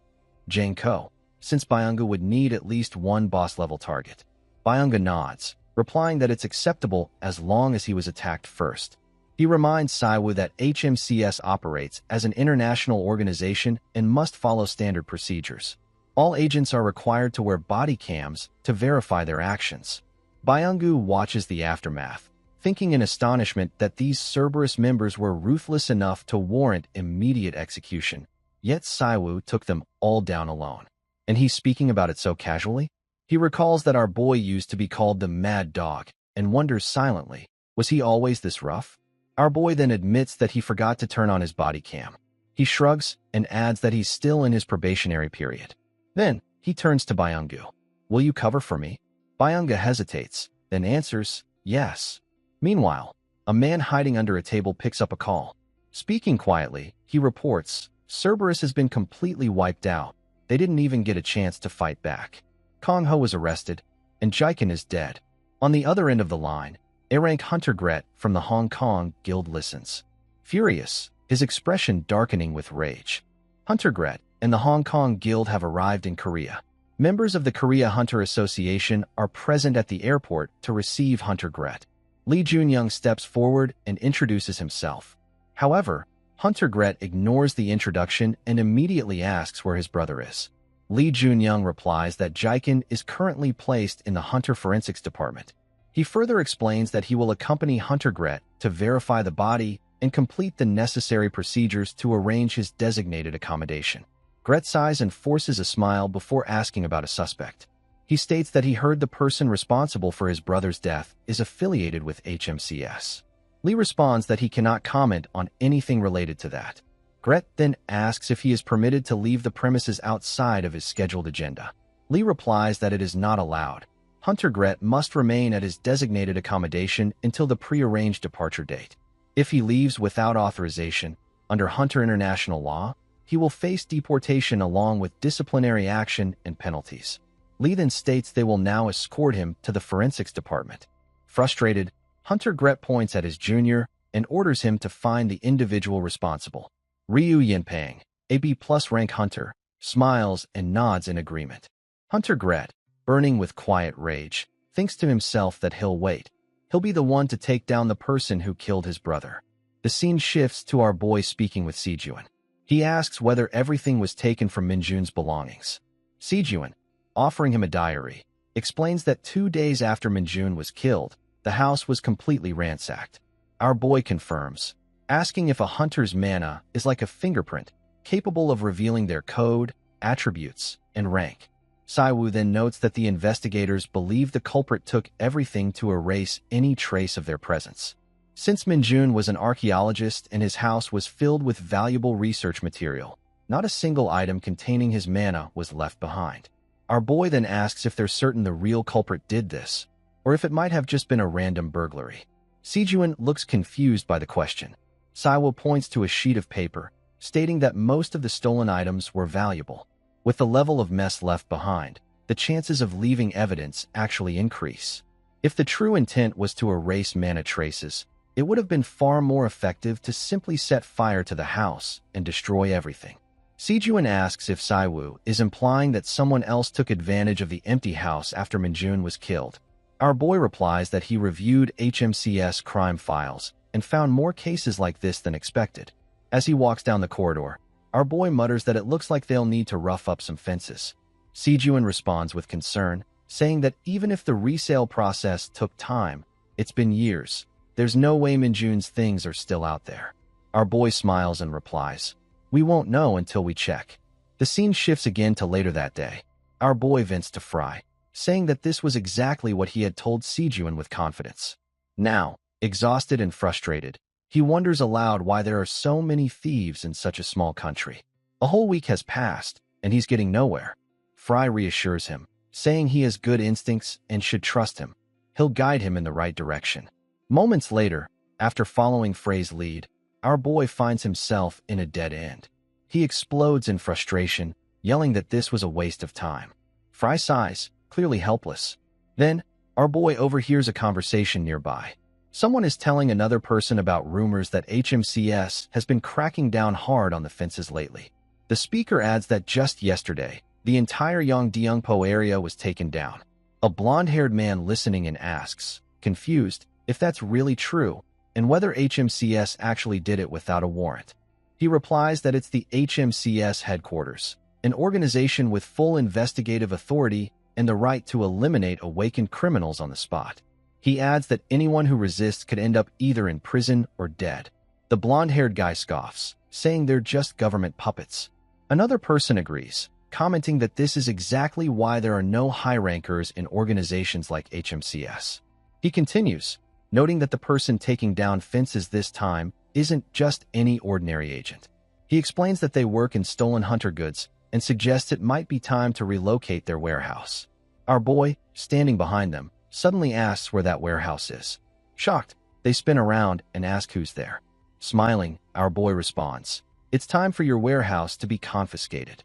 Janko, since Byungu would need at least one boss-level target. Byungu nods, replying that it's acceptable as long as he was attacked first. He reminds Siwa that HMCS operates as an international organization and must follow standard procedures. All agents are required to wear body cams to verify their actions. Byungu watches the aftermath, thinking in astonishment that these Cerberus members were ruthless enough to warrant immediate execution. Yet Siwa took them all down alone. And he's speaking about it so casually? He recalls that our boy used to be called the Mad Dog and wonders silently, was he always this rough? Our boy then admits that he forgot to turn on his body cam. He shrugs and adds that he's still in his probationary period. Then, he turns to Byungu. "Will you cover for me?" Byungu hesitates, then answers, "Yes." Meanwhile, a man hiding under a table picks up a call. Speaking quietly, he reports, "Cerberus has been completely wiped out. They didn't even get a chance to fight back. Kong Ho was arrested, and Jiken is dead." On the other end of the line, A-rank Hunter Gret from the Hong Kong Guild listens. Furious, his expression darkening with rage. Hunter Gret and the Hong Kong Guild have arrived in Korea. Members of the Korea Hunter Association are present at the airport to receive Hunter Gret. Lee Junyoung steps forward and introduces himself. However, Hunter Gret ignores the introduction and immediately asks where his brother is. Lee Junyoung replies that Jiken is currently placed in the Hunter Forensics Department. He further explains that he will accompany Hunter Gret to verify the body and complete the necessary procedures to arrange his designated accommodation. Gret sighs and forces a smile before asking about a suspect. He states that he heard the person responsible for his brother's death is affiliated with HMCS. Lee responds that he cannot comment on anything related to that. Gret then asks if he is permitted to leave the premises outside of his scheduled agenda. Lee replies that it is not allowed. Hunter Gret must remain at his designated accommodation until the prearranged departure date. If he leaves without authorization, under Hunter International law, he will face deportation along with disciplinary action and penalties. Lee then states they will now escort him to the forensics department. Frustrated, Hunter Gret points at his junior and orders him to find the individual responsible. Ryu Yinpeng, a B+ rank hunter, smiles and nods in agreement. Hunter Gret, burning with quiet rage, thinks to himself that he'll wait. He'll be the one to take down the person who killed his brother. The scene shifts to our boy speaking with Sijuan. He asks whether everything was taken from Minjun's belongings. Sijuan, offering him a diary, explains that 2 days after Minjun was killed, the house was completely ransacked. Our boy confirms, asking if a hunter's mana is like a fingerprint, capable of revealing their code, attributes, and rank. Saiwu then notes that the investigators believe the culprit took everything to erase any trace of their presence. Since Minjun was an archaeologist and his house was filled with valuable research material, not a single item containing his mana was left behind. Our boy then asks if they're certain the real culprit did this, or if it might have just been a random burglary. Sijuan looks confused by the question. Saiwu points to a sheet of paper, stating that most of the stolen items were valuable. With the level of mess left behind, the chances of leaving evidence actually increase. If the true intent was to erase mana traces, it would have been far more effective to simply set fire to the house and destroy everything. Sijuan asks if Saiwu is implying that someone else took advantage of the empty house after Minjun was killed. Our boy replies that he reviewed HMCS crime files and found more cases like this than expected. As he walks down the corridor, our boy mutters that it looks like they'll need to rough up some fences. Sijuan responds with concern, saying that even if the resale process took time, it's been years. There's no way Minjun's things are still out there. Our boy smiles and replies, "We won't know until we check." The scene shifts again to later that day. Our boy vents to Fry, saying that this was exactly what he had told Sijuan with confidence. Now, exhausted and frustrated, he wonders aloud why there are so many thieves in such a small country. A whole week has passed, and he's getting nowhere. Fry reassures him, saying he has good instincts and should trust him. He'll guide him in the right direction. Moments later, after following Frey's lead, our boy finds himself in a dead end. He explodes in frustration, yelling that this was a waste of time. Fry sighs, clearly helpless. Then, our boy overhears a conversation nearby. Someone is telling another person about rumors that HMCS has been cracking down hard on the fences lately. The speaker adds that just yesterday, the entire Yongdeungpo area was taken down. A blonde-haired man listening and asks, confused, if that's really true, and whether HMCS actually did it without a warrant. He replies that it's the HMCS headquarters, an organization with full investigative authority and the right to eliminate awakened criminals on the spot. He adds that anyone who resists could end up either in prison or dead. The blonde-haired guy scoffs, saying they're just government puppets. Another person agrees, commenting that this is exactly why there are no high-rankers in organizations like HMCS. He continues, noting that the person taking down fences this time isn't just any ordinary agent. He explains that they work in stolen hunter goods and suggests it might be time to relocate their warehouse. Our boy, standing behind them, suddenly asks where that warehouse is. Shocked, they spin around and ask who's there. Smiling, our boy responds, "It's time for your warehouse to be confiscated."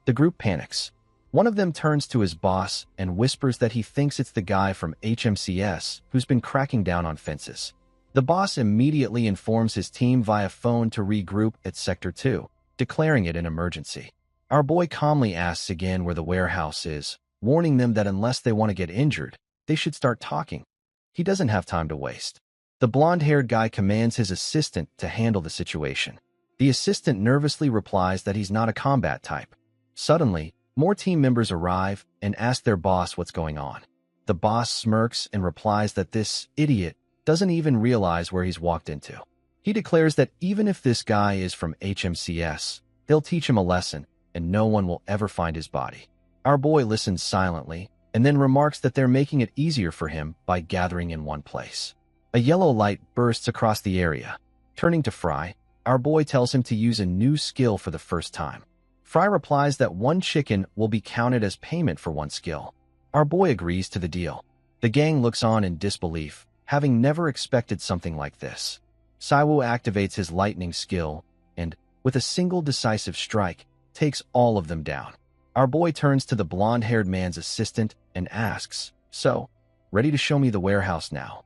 The group panics. One of them turns to his boss and whispers that he thinks it's the guy from HMCS who's been cracking down on fences. The boss immediately informs his team via phone to regroup at Sector 2, declaring it an emergency. Our boy calmly asks again where the warehouse is, warning them that unless they want to get injured, they should start talking. He doesn't have time to waste. The blonde-haired guy commands his assistant to handle the situation. The assistant nervously replies that he's not a combat type. Suddenly, more team members arrive and ask their boss what's going on. The boss smirks and replies that this idiot doesn't even realize where he's walked into. He declares that even if this guy is from HMCS, they'll teach him a lesson and no one will ever find his body. Our boy listens silently and then remarks that they're making it easier for him by gathering in one place. A yellow light bursts across the area. Turning to Fry, our boy tells him to use a new skill for the first time. Fry replies that one chicken will be counted as payment for one skill. Our boy agrees to the deal. The gang looks on in disbelief, having never expected something like this. Saiwu activates his lightning skill, and, with a single decisive strike, takes all of them down. Our boy turns to the blonde-haired man's assistant and asks, "So, ready to show me the warehouse now?"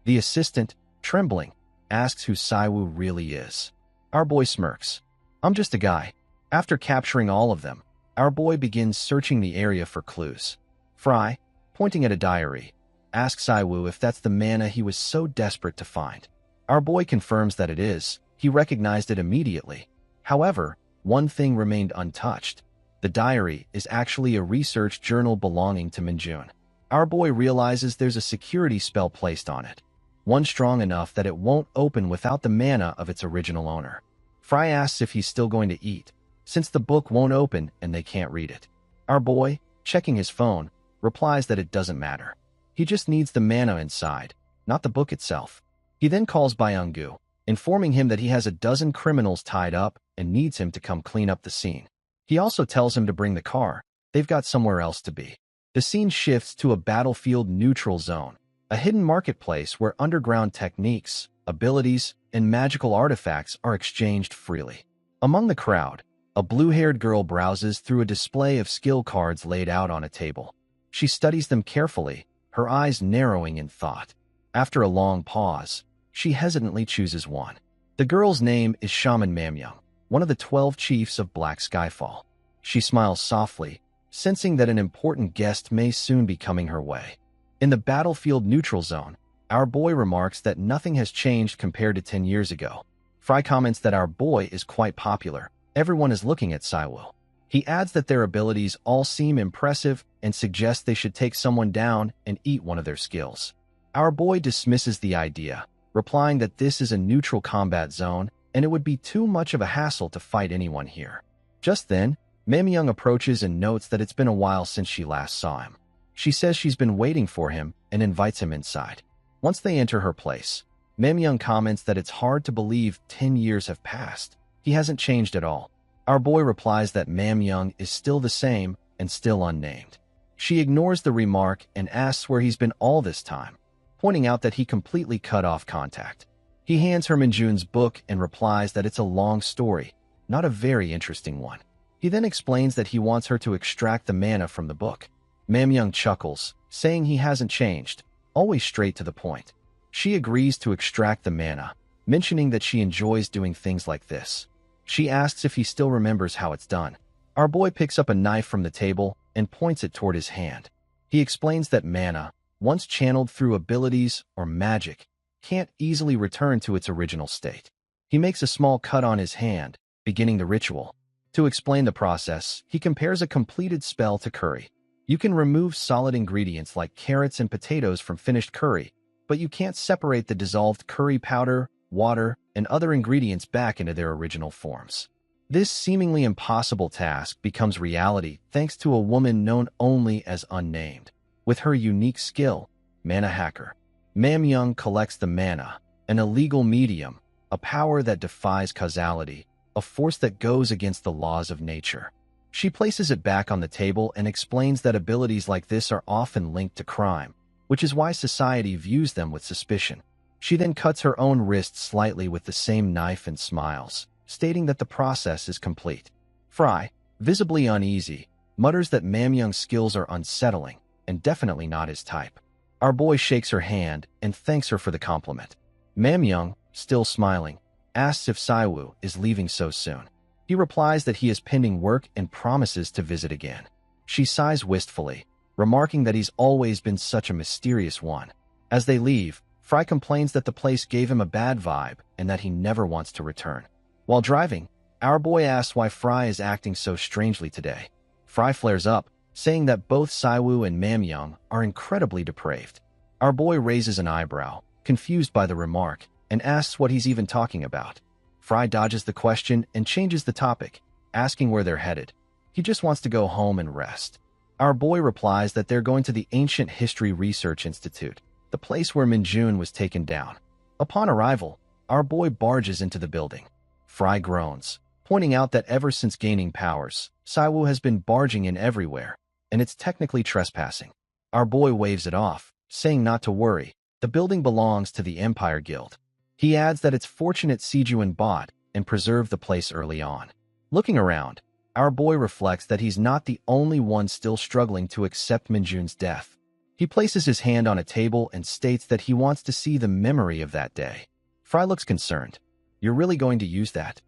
The assistant, trembling, asks who Saiwu really is. Our boy smirks. "I'm just a guy." After capturing all of them, our boy begins searching the area for clues. Fry, pointing at a diary, asks Saiwu if that's the manna he was so desperate to find. Our boy confirms that it is. He recognized it immediately. However, one thing remained untouched. The diary is actually a research journal belonging to Minjun. Our boy realizes there's a security spell placed on it, one strong enough that it won't open without the mana of its original owner. Fry asks if he's still going to eat, since the book won't open and they can't read it. Our boy, checking his phone, replies that it doesn't matter. He just needs the mana inside, not the book itself. He then calls Byung-gu, informing him that he has a dozen criminals tied up and needs him to come clean up the scene. He also tells him to bring the car. They've got somewhere else to be. The scene shifts to a battlefield neutral zone, a hidden marketplace where underground techniques, abilities, and magical artifacts are exchanged freely. Among the crowd, a blue-haired girl browses through a display of skill cards laid out on a table. She studies them carefully, her eyes narrowing in thought. After a long pause, she hesitantly chooses one. The girl's name is Shaman Mamyung, one of the 12 chiefs of Black Skyfall. She smiles softly, sensing that an important guest may soon be coming her way. In the battlefield neutral zone, our boy remarks that nothing has changed compared to 10 years ago. Fry comments that our boy is quite popular. Everyone is looking at Saiwu. He adds that their abilities all seem impressive and suggests they should take someone down and eat one of their skills. Our boy dismisses the idea, replying that this is a neutral combat zone and it would be too much of a hassle to fight anyone here. Just then, Mamyung approaches and notes that it's been a while since she last saw him. She says she's been waiting for him and invites him inside. Once they enter her place, Mamyung comments that it's hard to believe 10 years have passed. He hasn't changed at all. Our boy replies that Mamyung is still the same and still unnamed. She ignores the remark and asks where he's been all this time, pointing out that he completely cut off contact. He hands her Minjun's book and replies that it's a long story, not a very interesting one. He then explains that he wants her to extract the mana from the book. Mamyung chuckles, saying he hasn't changed, always straight to the point. She agrees to extract the mana, mentioning that she enjoys doing things like this. She asks if he still remembers how it's done. Our boy picks up a knife from the table and points it toward his hand. He explains that mana, once channeled through abilities or magic, can't easily return to its original state. He makes a small cut on his hand, beginning the ritual. To explain the process, he compares a completed spell to curry. You can remove solid ingredients like carrots and potatoes from finished curry, but you can't separate the dissolved curry powder, water, and other ingredients back into their original forms. This seemingly impossible task becomes reality thanks to a woman known only as Unnamed. With her unique skill, Mana Hacker, Mamyung collects the mana, an illegal medium, a power that defies causality, a force that goes against the laws of nature. She places it back on the table and explains that abilities like this are often linked to crime, which is why society views them with suspicion. She then cuts her own wrist slightly with the same knife and smiles, stating that the process is complete. Fry, visibly uneasy, mutters that Mamyung's skills are unsettling and definitely not his type. Our boy shakes her hand and thanks her for the compliment. Mamyung, still smiling, asks if Saiwu is leaving so soon. He replies that he is pending work and promises to visit again. She sighs wistfully, remarking that he's always been such a mysterious one. As they leave, Fry complains that the place gave him a bad vibe and that he never wants to return. While driving, our boy asks why Fry is acting so strangely today. Fry flares up, saying that both Saiwu and Mamyung are incredibly depraved. Our boy raises an eyebrow, confused by the remark, and asks what he's even talking about. Fry dodges the question and changes the topic, asking where they're headed. He just wants to go home and rest. Our boy replies that they're going to the Ancient History Research Institute, the place where Minjun was taken down. Upon arrival, our boy barges into the building. Fry groans, pointing out that ever since gaining powers, Saiwu has been barging in everywhere, and it's technically trespassing. Our boy waves it off, saying not to worry, the building belongs to the Empire Guild. He adds that it's fortunate Sijuan bought and preserve the place early on. Looking around, our boy reflects that he's not the only one still struggling to accept Minjun's death. He places his hand on a table and states that he wants to see the memory of that day. Fry looks concerned. "You're really going to use that?"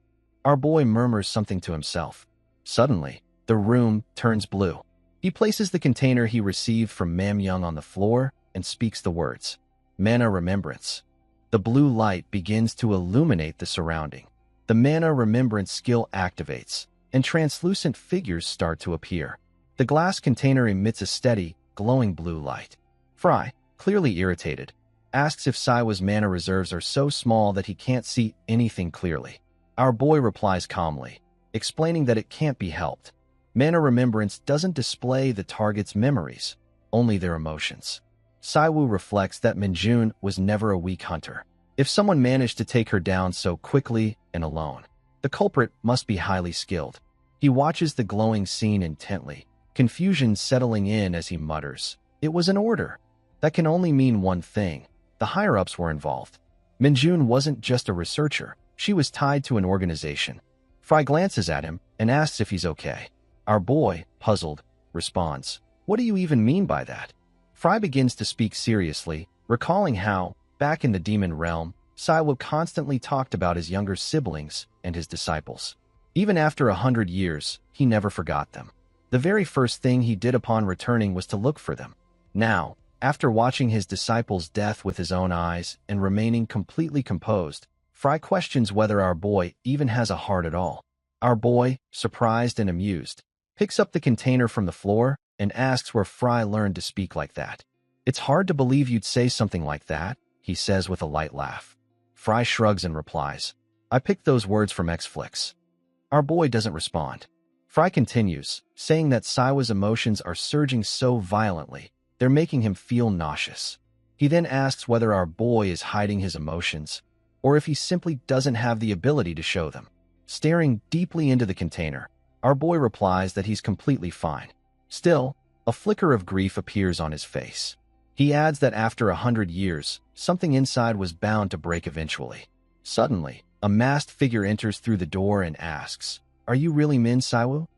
Our boy murmurs something to himself. Suddenly, the room turns blue. He places the container he received from Mam Young on the floor and speaks the words, "Mana Remembrance." The blue light begins to illuminate the surrounding. The Mana Remembrance skill activates, and translucent figures start to appear. The glass container emits a steady, glowing blue light. Fry, clearly irritated, asks if Saiwa's mana reserves are so small that he can't see anything clearly. Our boy replies calmly, explaining that it can't be helped. Mana Remembrance doesn't display the target's memories, only their emotions. Saiwu reflects that Minjun was never a weak hunter. If someone managed to take her down so quickly and alone, the culprit must be highly skilled. He watches the glowing scene intently, confusion settling in as he mutters, "It was an order." That can only mean one thing. The higher-ups were involved. Minjun wasn't just a researcher. She was tied to an organization. Fry glances at him and asks if he's okay. Our boy, puzzled, responds, "What do you even mean by that?" Fry begins to speak seriously, recalling how, back in the demon realm, Saiwu constantly talked about his younger siblings and his disciples. Even after 100 years, he never forgot them. The very first thing he did upon returning was to look for them. Now, after watching his disciples' death with his own eyes and remaining completely composed, Fry questions whether our boy even has a heart at all. Our boy, surprised and amused, picks up the container from the floor and asks where Fry learned to speak like that. "It's hard to believe you'd say something like that," he says with a light laugh. Fry shrugs and replies, "I picked those words from X-Flix." Our boy doesn't respond. Fry continues, saying that Saiwa's emotions are surging so violently, they're making him feel nauseous. He then asks whether our boy is hiding his emotions, or if he simply doesn't have the ability to show them. Staring deeply into the container, our boy replies that he's completely fine. Still, a flicker of grief appears on his face. He adds that after 100 years, something inside was bound to break eventually. Suddenly, a masked figure enters through the door and asks, "Are you really Min Saiwu?"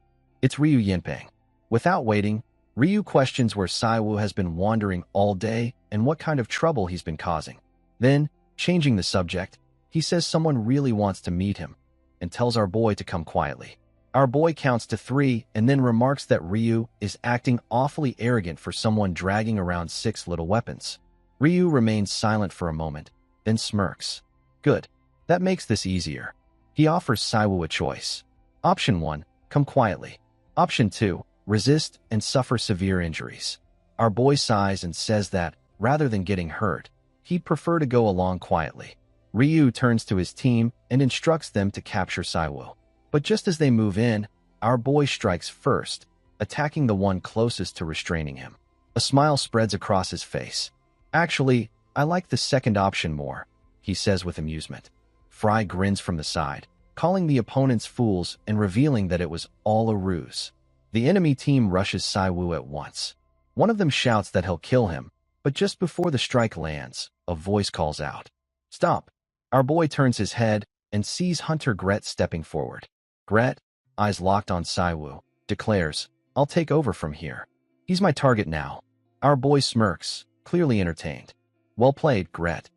It's Ryu Yinpeng. Without waiting, Ryu questions where Saiwu has been wandering all day and what kind of trouble he's been causing. Then, changing the subject, he says someone really wants to meet him and tells our boy to come quietly. Our boy counts to 3 and then remarks that Ryu is acting awfully arrogant for someone dragging around 6 little weapons. Ryu remains silent for a moment, then smirks. "Good. That makes this easier." He offers Saiwu a choice. Option 1, come quietly. Option 2, resist and suffer severe injuries. Our boy sighs and says that, rather than getting hurt, he'd prefer to go along quietly. Ryu turns to his team and instructs them to capture Saiwu. But just as they move in, our boy strikes first, attacking the one closest to restraining him. A smile spreads across his face. "Actually, I like the second option more," he says with amusement. Fry grins from the side, calling the opponents fools and revealing that it was all a ruse. The enemy team rushes Saiwu at once. One of them shouts that he'll kill him, but just before the strike lands, a voice calls out, "Stop!" Our boy turns his head and sees Hunter Gret stepping forward. Gret, eyes locked on Saiwu, declares, "I'll take over from here. He's my target now." Our boy smirks, clearly entertained. "Well played, Gret."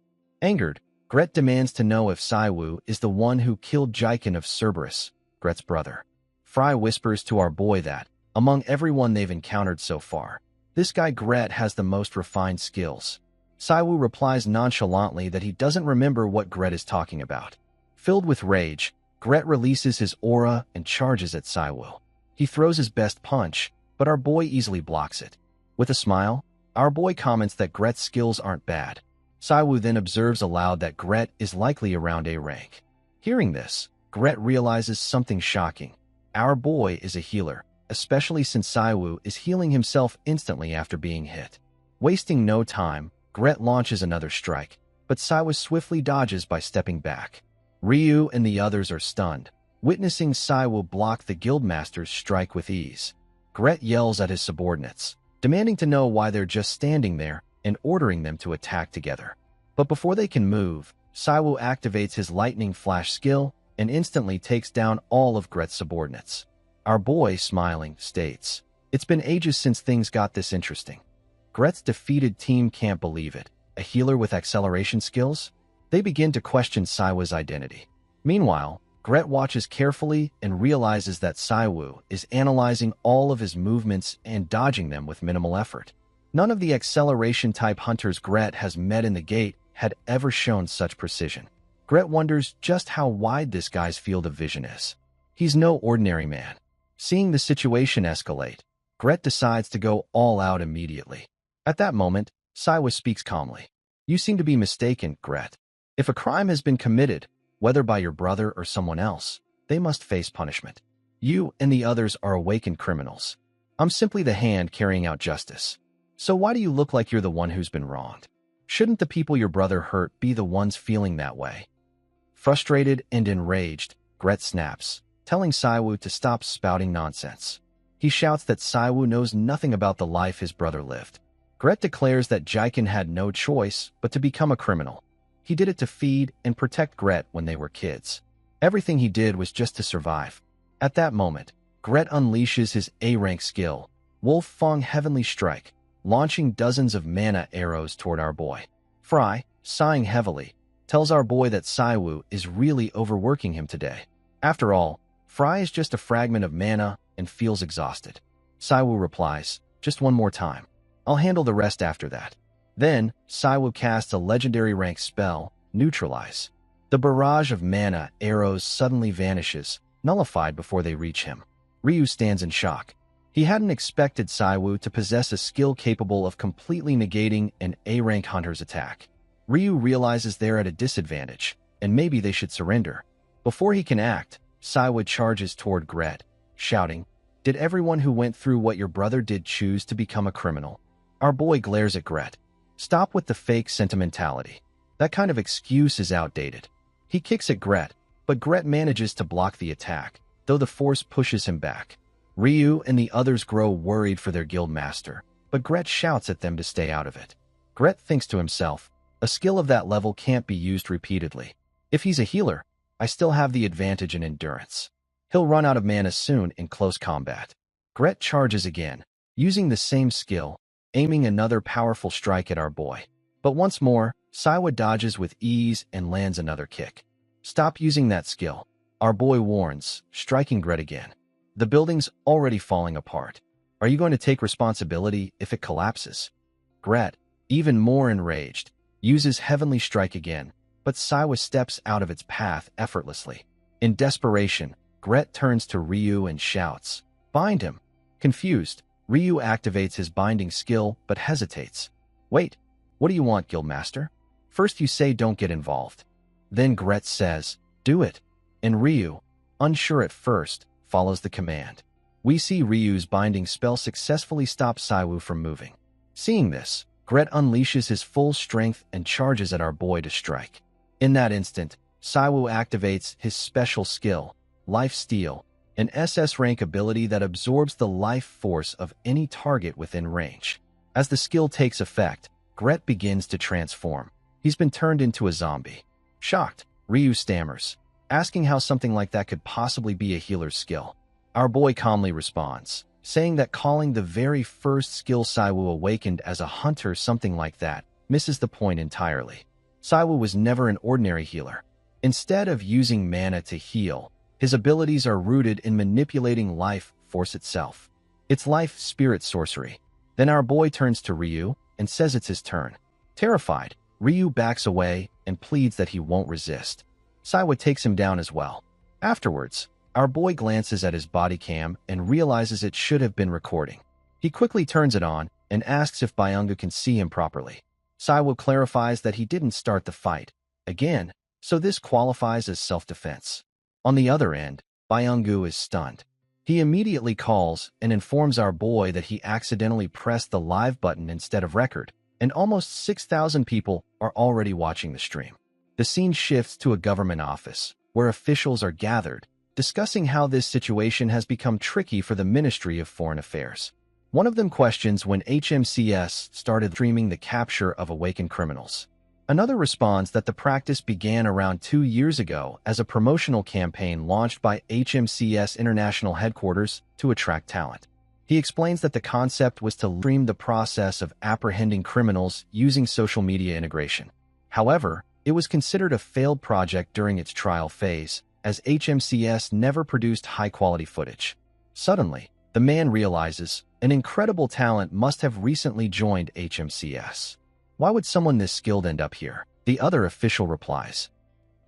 Angered, Gret demands to know if Saiwu is the one who killed Jiken of Cerberus, Gret's brother. Fry whispers to our boy that, among everyone they've encountered so far, this guy Gret has the most refined skills. Saiwu replies nonchalantly that he doesn't remember what Gret is talking about. Filled with rage, Gret releases his aura and charges at Saiwu. He throws his best punch, but our boy easily blocks it. With a smile, our boy comments that Gret's skills aren't bad. Saiwu then observes aloud that Gret is likely around A rank. Hearing this, Gret realizes something shocking. Our boy is a healer, especially since Saiwu is healing himself instantly after being hit. Wasting no time, Gret launches another strike, but Saiwu swiftly dodges by stepping back. Ryu and the others are stunned, witnessing Saiwu block the guildmaster's strike with ease. Gret yells at his subordinates, demanding to know why they're just standing there and ordering them to attack together. But before they can move, Saiwu activates his lightning flash skill and instantly takes down all of Gret's subordinates. Our boy, smiling, states, "It's been ages since things got this interesting." Gret's defeated team can't believe it. A healer with acceleration skills? They begin to question Saiwa's identity. Meanwhile, Gret watches carefully and realizes that Saiwu is analyzing all of his movements and dodging them with minimal effort. None of the acceleration-type hunters Gret has met in the gate had ever shown such precision. Gret wonders just how wide this guy's field of vision is. He's no ordinary man. Seeing the situation escalate, Gret decides to go all out immediately. At that moment, Saiwa speaks calmly. "You seem to be mistaken, Gret. If a crime has been committed, whether by your brother or someone else, they must face punishment. You and the others are awakened criminals. I'm simply the hand carrying out justice. So why do you look like you're the one who's been wronged? Shouldn't the people your brother hurt be the ones feeling that way?" Frustrated and enraged, Gret snaps, telling Saiwu to stop spouting nonsense. He shouts that Saiwu knows nothing about the life his brother lived. Gret declares that Jaikin had no choice but to become a criminal. He did it to feed and protect Gret when they were kids. Everything he did was just to survive. At that moment, Gret unleashes his A-rank skill, Wolf Fang Heavenly Strike, launching dozens of mana arrows toward our boy. Fry, sighing heavily, tells our boy that Saiwu is really overworking him today. After all, Fry is just a fragment of mana and feels exhausted. Saiwu replies, "Just one more time. I'll handle the rest after that." Then, Saiwu casts a legendary rank spell, Neutralize. The barrage of mana arrows suddenly vanishes, nullified before they reach him. Ryu stands in shock. He hadn't expected Saiwu to possess a skill capable of completely negating an A-rank hunter's attack. Ryu realizes they're at a disadvantage, and maybe they should surrender. Before he can act, Saiwu charges toward Gret, shouting, "Did everyone who went through what your brother did choose to become a criminal?" Our boy glares at Gret. "Stop with the fake sentimentality. That kind of excuse is outdated." He kicks at Gret, but Gret manages to block the attack, though the force pushes him back. Ryu and the others grow worried for their guild master, but Gret shouts at them to stay out of it. Gret thinks to himself, "A skill of that level can't be used repeatedly. If he's a healer, I still have the advantage in endurance. He'll run out of mana soon in close combat." Gret charges again, using the same skill, aiming another powerful strike at our boy. But once more, Saiwa dodges with ease and lands another kick. "Stop using that skill," our boy warns, striking Gret again. "The building's already falling apart. Are you going to take responsibility if it collapses?" Gret, even more enraged, uses Heavenly Strike again, but Saiwa steps out of its path effortlessly. In desperation, Gret turns to Ryu and shouts, "Bind him!" Confused, Ryu activates his binding skill but hesitates. "Wait, what do you want, Guildmaster? First you say don't get involved. Then Gret says, 'Do it.' And Ryu, unsure at first, follows the command. We see Ryu's binding spell successfully stop Saiwu from moving. Seeing this, Gret unleashes his full strength and charges at our boy to strike. In that instant, Saiwu activates his special skill, Life Steal, an SS rank ability that absorbs the life force of any target within range. As the skill takes effect, Gret begins to transform. He's been turned into a zombie. Shocked, Ryu stammers, asking how something like that could possibly be a healer's skill. Our boy calmly responds, saying that calling the very first skill Saiwu awakened as a hunter something like that misses the point entirely. Saiwu was never an ordinary healer. Instead of using mana to heal, his abilities are rooted in manipulating life force itself. It's life spirit sorcery. Then our boy turns to Ryu and says it's his turn. Terrified, Ryu backs away and pleads that he won't resist. Saiwa takes him down as well. Afterwards, our boy glances at his body cam and realizes it should have been recording. He quickly turns it on and asks if Byungu can see him properly. Saiwa clarifies that he didn't start the fight, again, so this qualifies as self-defense. On the other end, Byungu is stunned. He immediately calls and informs our boy that he accidentally pressed the live button instead of record, and almost 6,000 people are already watching the stream. The scene shifts to a government office, where officials are gathered, discussing how this situation has become tricky for the Ministry of Foreign Affairs. One of them questions when HMCS started streaming the capture of awakened criminals. Another responds that the practice began around 2 years ago as a promotional campaign launched by HMCS International Headquarters to attract talent. He explains that the concept was to streamline the process of apprehending criminals using social media integration. However, it was considered a failed project during its trial phase, as HMCS never produced high-quality footage. Suddenly, the man realizes an incredible talent must have recently joined HMCS. Why would someone this skilled end up here? The other official replies,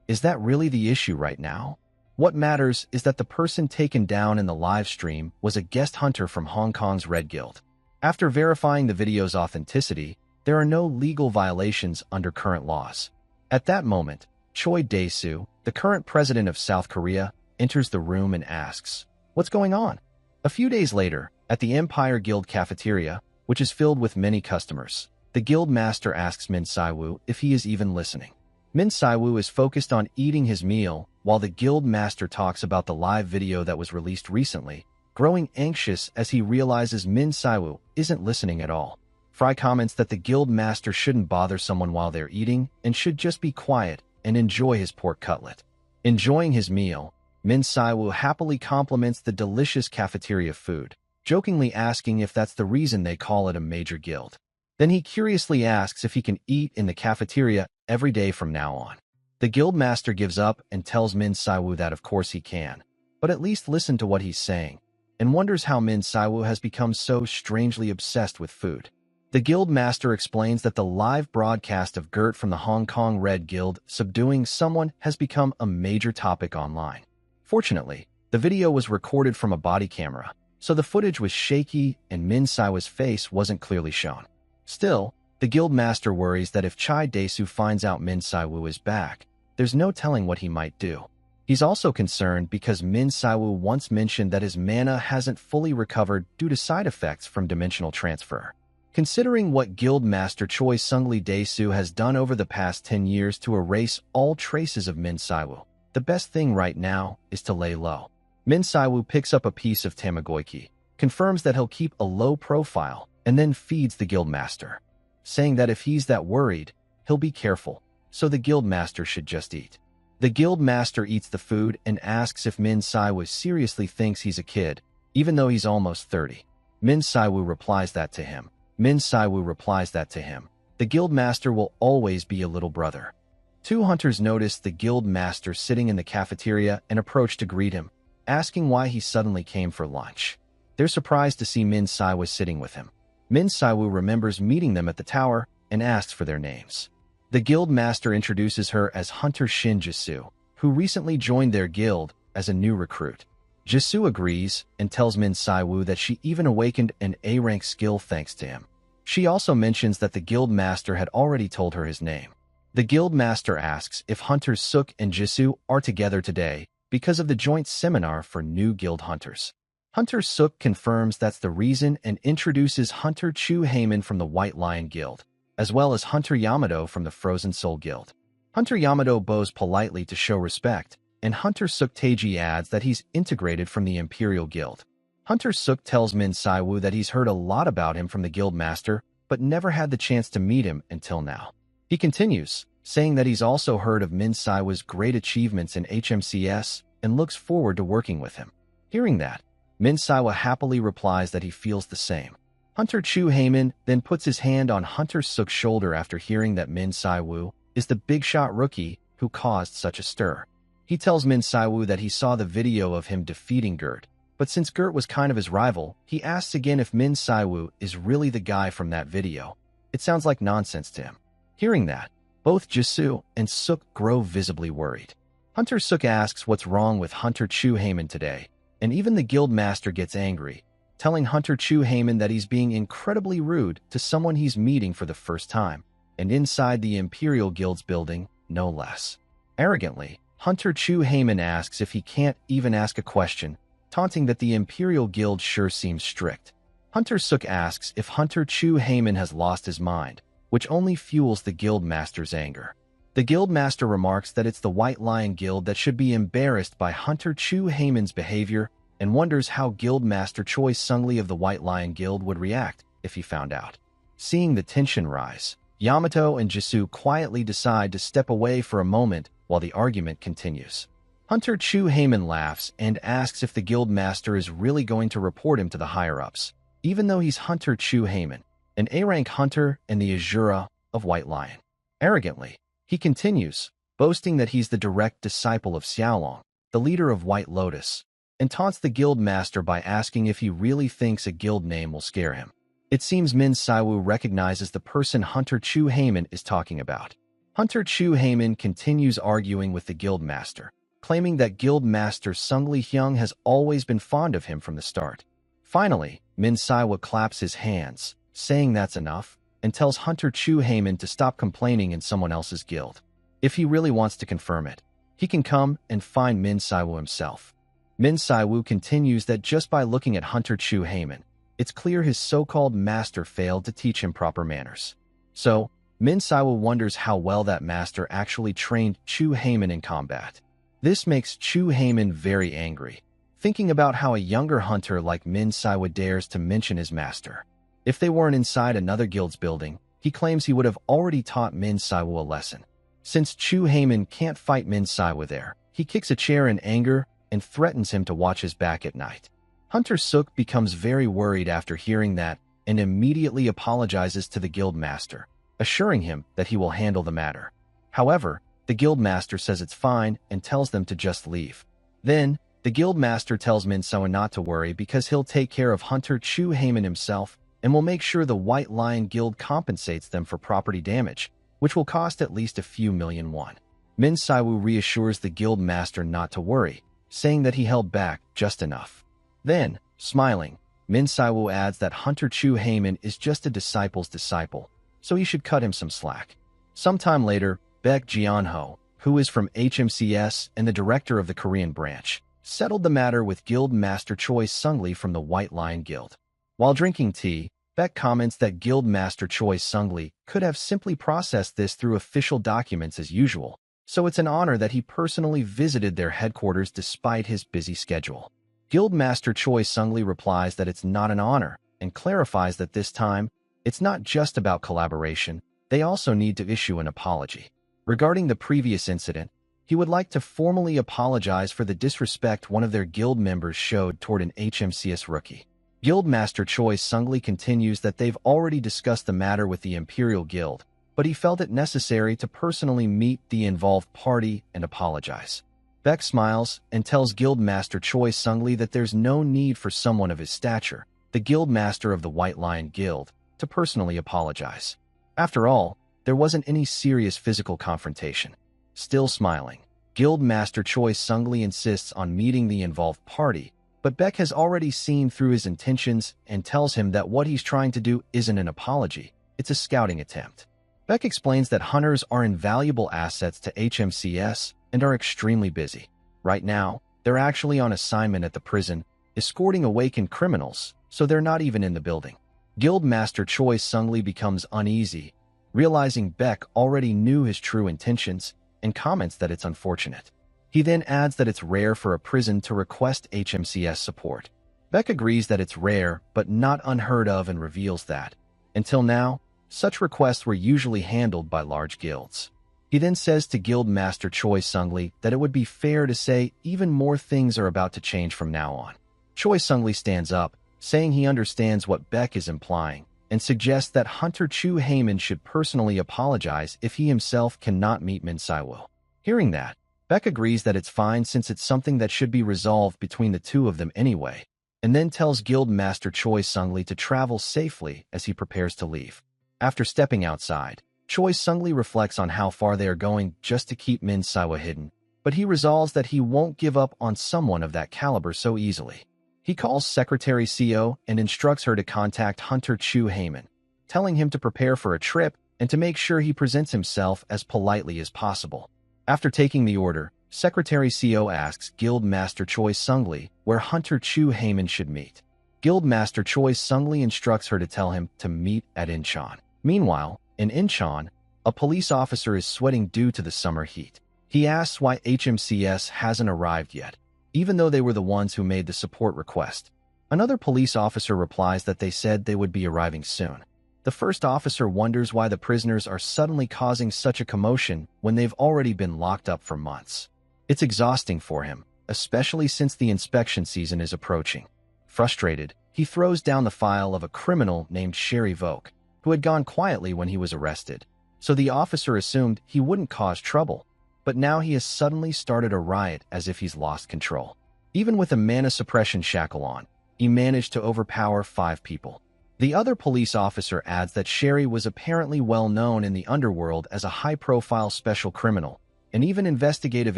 "Is that really the issue right now? What matters is that the person taken down in the live stream was a guest hunter from Hong Kong's Red Guild. After verifying the video's authenticity, there are no legal violations under current laws." At that moment, Choi Dae-soo, the current president of South Korea, enters the room and asks, "What's going on?" A few days later, at the Empire Guild cafeteria, which is filled with many customers, the guild master asks Min Si-woo if he is even listening. Min Si-woo is focused on eating his meal while the guild master talks about the live video that was released recently, growing anxious as he realizes Min Si-woo isn't listening at all. Fry comments that the guild master shouldn't bother someone while they're eating and should just be quiet and enjoy his pork cutlet. Enjoying his meal, Min Si-woo happily compliments the delicious cafeteria food, jokingly asking if that's the reason they call it a major guild. Then he curiously asks if he can eat in the cafeteria every day from now on. The guild master gives up and tells Min Si-woo that of course he can, but at least listen to what he's saying, and wonders how Min Si-woo has become so strangely obsessed with food. The guild master explains that the live broadcast of Gert from the Hong Kong Red Guild subduing someone has become a major topic online. Fortunately, the video was recorded from a body camera, so the footage was shaky and Min Si-woo's face wasn't clearly shown. Still, the guild master worries that if Choi Dae-soo finds out Min Si-woo is back, there's no telling what he might do. He's also concerned because Min Si-woo once mentioned that his mana hasn't fully recovered due to side effects from dimensional transfer. Considering what Guild Master Choi Sung-lee Dae-soo has done over the past 10 years to erase all traces of Min Si-woo, the best thing right now is to lay low. Min Si-woo picks up a piece of tamagoyaki, confirms that he'll keep a low profile, and then feeds the guild master, saying that if he's that worried, he'll be careful, so the guild master should just eat. The guild master eats the food and asks if Min Si-woo seriously thinks he's a kid, even though he's almost 30. Min Si-woo replies that to him. The guild master will always be a little brother. Two hunters notice the guild master sitting in the cafeteria and approach to greet him, asking why he suddenly came for lunch. They're surprised to see Min Si-woo sitting with him. Min Si-woo remembers meeting them at the tower and asks for their names. The guild master introduces her as Hunter Shin Jisoo, who recently joined their guild as a new recruit. Jisoo agrees and tells Min Si-woo that she even awakened an A-rank skill thanks to him. She also mentions that the guild master had already told her his name. The guild master asks if Hunters Suk and Jisoo are together today because of the joint seminar for new guild hunters. Hunter Suk confirms that's the reason and introduces Hunter Chu Heyman from the White Lion Guild, as well as Hunter Yamato from the Frozen Soul Guild. Hunter Yamato bows politely to show respect, and Hunter Suk Taiji adds that he's integrated from the Imperial Guild. Hunter Suk tells Min Si-woo that he's heard a lot about him from the guild master, but never had the chance to meet him until now. He continues, saying that he's also heard of Min Si-woo's great achievements in HMCS and looks forward to working with him. Hearing that, Min Si-woo happily replies that he feels the same. Hunter Chu Heyman then puts his hand on Hunter Suk's shoulder after hearing that Min Si-woo is the big shot rookie who caused such a stir. He tells Min Si-woo that he saw the video of him defeating Gert, but since Gert was kind of his rival, he asks again if Min Si-woo is really the guy from that video. It sounds like nonsense to him. Hearing that, both Jisoo and Suk grow visibly worried. Hunter Suk asks what's wrong with Hunter Chu Heyman today, and even the guild master gets angry, telling Hunter Chu Heyman that he's being incredibly rude to someone he's meeting for the first time, and inside the Imperial Guild's building, no less. Arrogantly, Hunter Chu Heyman asks if he can't even ask a question, taunting that the Imperial Guild sure seems strict. Hunter Suk asks if Hunter Chu Heyman has lost his mind, which only fuels the guild master's anger. The guild master remarks that it's the White Lion Guild that should be embarrassed by Hunter Chu Heyman's behavior and wonders how Guild Master Choi Sung-lee of the White Lion Guild would react if he found out. Seeing the tension rise, Yamato and Jisoo quietly decide to step away for a moment while the argument continues. Hunter Chu Heyman laughs and asks if the guild master is really going to report him to the higher-ups, even though he's Hunter Chu Heyman, an A-rank hunter and the Azura of White Lion. Arrogantly, he continues, boasting that he's the direct disciple of Xiaolong, the leader of White Lotus, and taunts the guild master by asking if he really thinks a guild name will scare him. It seems Min Saiwu recognizes the person Hunter Chu Heyman is talking about. Hunter Chu Heyman continues arguing with the guild master, claiming that guild master Sung Li Hyung has always been fond of him from the start. Finally, Min Saiwu claps his hands, saying that's enough, and tells Hunter Chu Heyman to stop complaining in someone else's guild. If he really wants to confirm it, he can come and find Min Saiwu himself. Min Saiwu continues that just by looking at Hunter Chu Heyman, it's clear his so-called master failed to teach him proper manners. So, Min Saiwu wonders how well that master actually trained Chu Heyman in combat. This makes Chu Heyman very angry, thinking about how a younger hunter like Min Saiwu dares to mention his master. If they weren't inside another guild's building, he claims he would have already taught Min Saiwu a lesson. Since Chu Heyman can't fight Min Saiwu there, he kicks a chair in anger and threatens him to watch his back at night. Hunter Suk becomes very worried after hearing that and immediately apologizes to the guild master, assuring him that he will handle the matter. However, the guild master says it's fine and tells them to just leave. Then, the guild master tells Min Saiwu not to worry because he'll take care of Hunter Chu Heyman himself and will make sure the White Lion Guild compensates them for property damage, which will cost at least a few million won. Min Saiwu reassures the guild master not to worry, saying that he held back just enough. Then, smiling, Min Saiwu adds that Hunter Chu Heyman is just a disciple's disciple, so he should cut him some slack. Sometime later, Baek Jianho, who is from HMCS and the director of the Korean branch, settled the matter with Guild Master Choi Sungli from the White Lion Guild. While drinking tea, Baek comments that Guild Master Choi Sungli could have simply processed this through official documents as usual, so it's an honor that he personally visited their headquarters despite his busy schedule. Guild Master Choi Sungli replies that it's not an honor, and clarifies that this time, it's not just about collaboration, they also need to issue an apology. Regarding the previous incident, he would like to formally apologize for the disrespect one of their guild members showed toward an HMCS rookie. Guild Master Choi Sungli continues that they've already discussed the matter with the Imperial Guild, but he felt it necessary to personally meet the involved party and apologize. Baek smiles and tells Guild Master Choi Sungli that there's no need for someone of his stature, the Guild Master of the White Lion Guild, to personally apologize. After all, there wasn't any serious physical confrontation. Still smiling, Guild Master Choi Sungli insists on meeting the involved party, but Baek has already seen through his intentions and tells him that what he's trying to do isn't an apology, it's a scouting attempt. Baek explains that hunters are invaluable assets to HMCS and are extremely busy. Right now, they're actually on assignment at the prison, escorting awakened criminals, so they're not even in the building. Guild Master Choi Sungli becomes uneasy, realizing Baek already knew his true intentions, and comments that it's unfortunate. He then adds that it's rare for a prison to request HMCS support. Baek agrees that it's rare, but not unheard of, and reveals that, until now, such requests were usually handled by large guilds. He then says to Guild Master Choi Sungli that it would be fair to say even more things are about to change from now on. Choi Sungli stands up, saying he understands what Baek is implying, and suggests that Hunter Chu Heyman should personally apologize if he himself cannot meet Min Saiwu. Hearing that, Baek agrees that it's fine since it's something that should be resolved between the two of them anyway, and then tells Guild Master Choi Sungli to travel safely as he prepares to leave. After stepping outside, Choi Sungli reflects on how far they are going just to keep Min Saiwu hidden, but he resolves that he won't give up on someone of that caliber so easily. He calls Secretary Co and instructs her to contact Hunter Chu Heyman, telling him to prepare for a trip and to make sure he presents himself as politely as possible. After taking the order, Secretary Co asks Guild Master Choi Sungli where Hunter Chu Heyman should meet. Guild Master Choi Sungli instructs her to tell him to meet at Incheon. Meanwhile, in Incheon, a police officer is sweating due to the summer heat. He asks why HMCS hasn't arrived yet, even though they were the ones who made the support request. Another police officer replies that they said they would be arriving soon. The first officer wonders why the prisoners are suddenly causing such a commotion when they've already been locked up for months. It's exhausting for him, especially since the inspection season is approaching. Frustrated, he throws down the file of a criminal named Sherry Voke, who had gone quietly when he was arrested. So the officer assumed he wouldn't cause trouble, but now he has suddenly started a riot as if he's lost control. Even with a mana suppression shackle on, he managed to overpower 5 people. The other police officer adds that Sherry was apparently well known in the underworld as a high-profile special criminal, and even investigative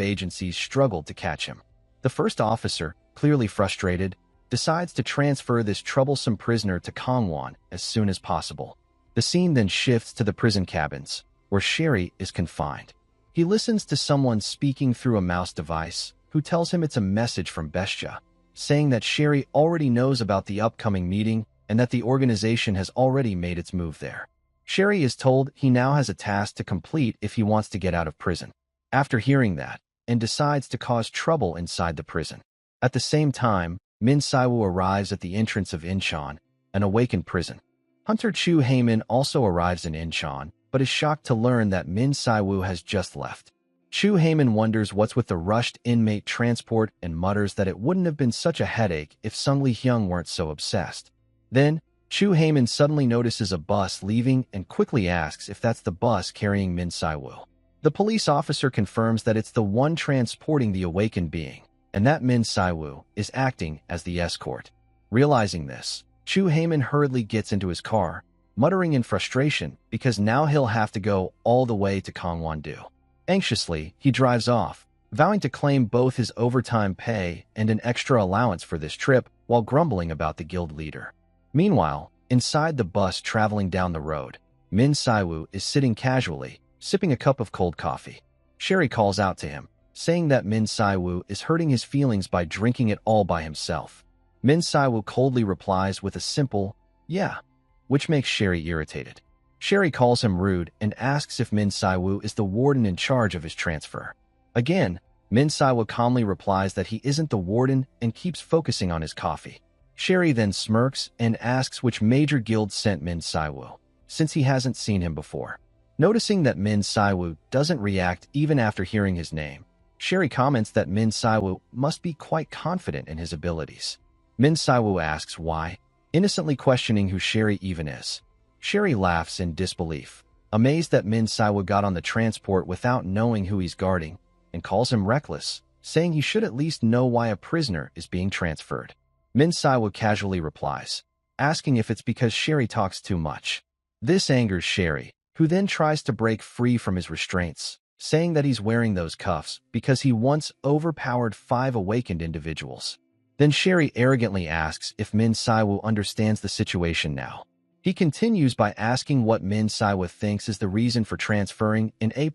agencies struggled to catch him. The first officer, clearly frustrated, decides to transfer this troublesome prisoner to Kangwon as soon as possible. The scene then shifts to the prison cabins, where Sherry is confined. He listens to someone speaking through a mouse device, who tells him it's a message from Bestia, saying that Sherry already knows about the upcoming meeting and that the organization has already made its move there. Sherry is told he now has a task to complete if he wants to get out of prison. After hearing that, and decides to cause trouble inside the prison. At the same time, Min Saiwoo arrives at the entrance of Incheon, an awakened prison. Hunter Chu Heyman also arrives in Incheon, but is shocked to learn that Min Saiwoo has just left. Chu Heyman wonders what's with the rushed inmate transport and mutters that it wouldn't have been such a headache if Sung Lee Hyung weren't so obsessed. Then, Chu Heyman suddenly notices a bus leaving and quickly asks if that's the bus carrying Min Saiwoo. The police officer confirms that it's the one transporting the awakened being, and that Min Saiwoo is acting as the escort. Realizing this, Chu Heyman hurriedly gets into his car, muttering in frustration because now he'll have to go all the way to Gangwon-do. Anxiously, he drives off, vowing to claim both his overtime pay and an extra allowance for this trip while grumbling about the guild leader. Meanwhile, inside the bus traveling down the road, Min Saiwoo is sitting casually, sipping a cup of cold coffee. Sherry calls out to him, saying that Min Saiwoo is hurting his feelings by drinking it all by himself. Min Saiwoo coldly replies with a simple, "Yeah," which makes Sherry irritated. Sherry calls him rude and asks if Min Saiwoo is the warden in charge of his transfer. Again, Min Saiwoo calmly replies that he isn't the warden and keeps focusing on his coffee. Sherry then smirks and asks which major guild sent Min Saiwoo, since he hasn't seen him before. Noticing that Min Saiwoo doesn't react even after hearing his name, Sherry comments that Min Saiwoo must be quite confident in his abilities. Min Saiwoo asks why, innocently questioning who Sherry even is. Sherry laughs in disbelief, amazed that Min Saiwoo got on the transport without knowing who he's guarding, and calls him reckless, saying he should at least know why a prisoner is being transferred. Min Saiwoo casually replies, asking if it's because Sherry talks too much. This angers Sherry, who then tries to break free from his restraints, saying that he's wearing those cuffs because he once overpowered 5 awakened individuals. Then Sherry arrogantly asks if Min Saiwoo understands the situation now. He continues by asking what Min Saiwoo thinks is the reason for transferring an A++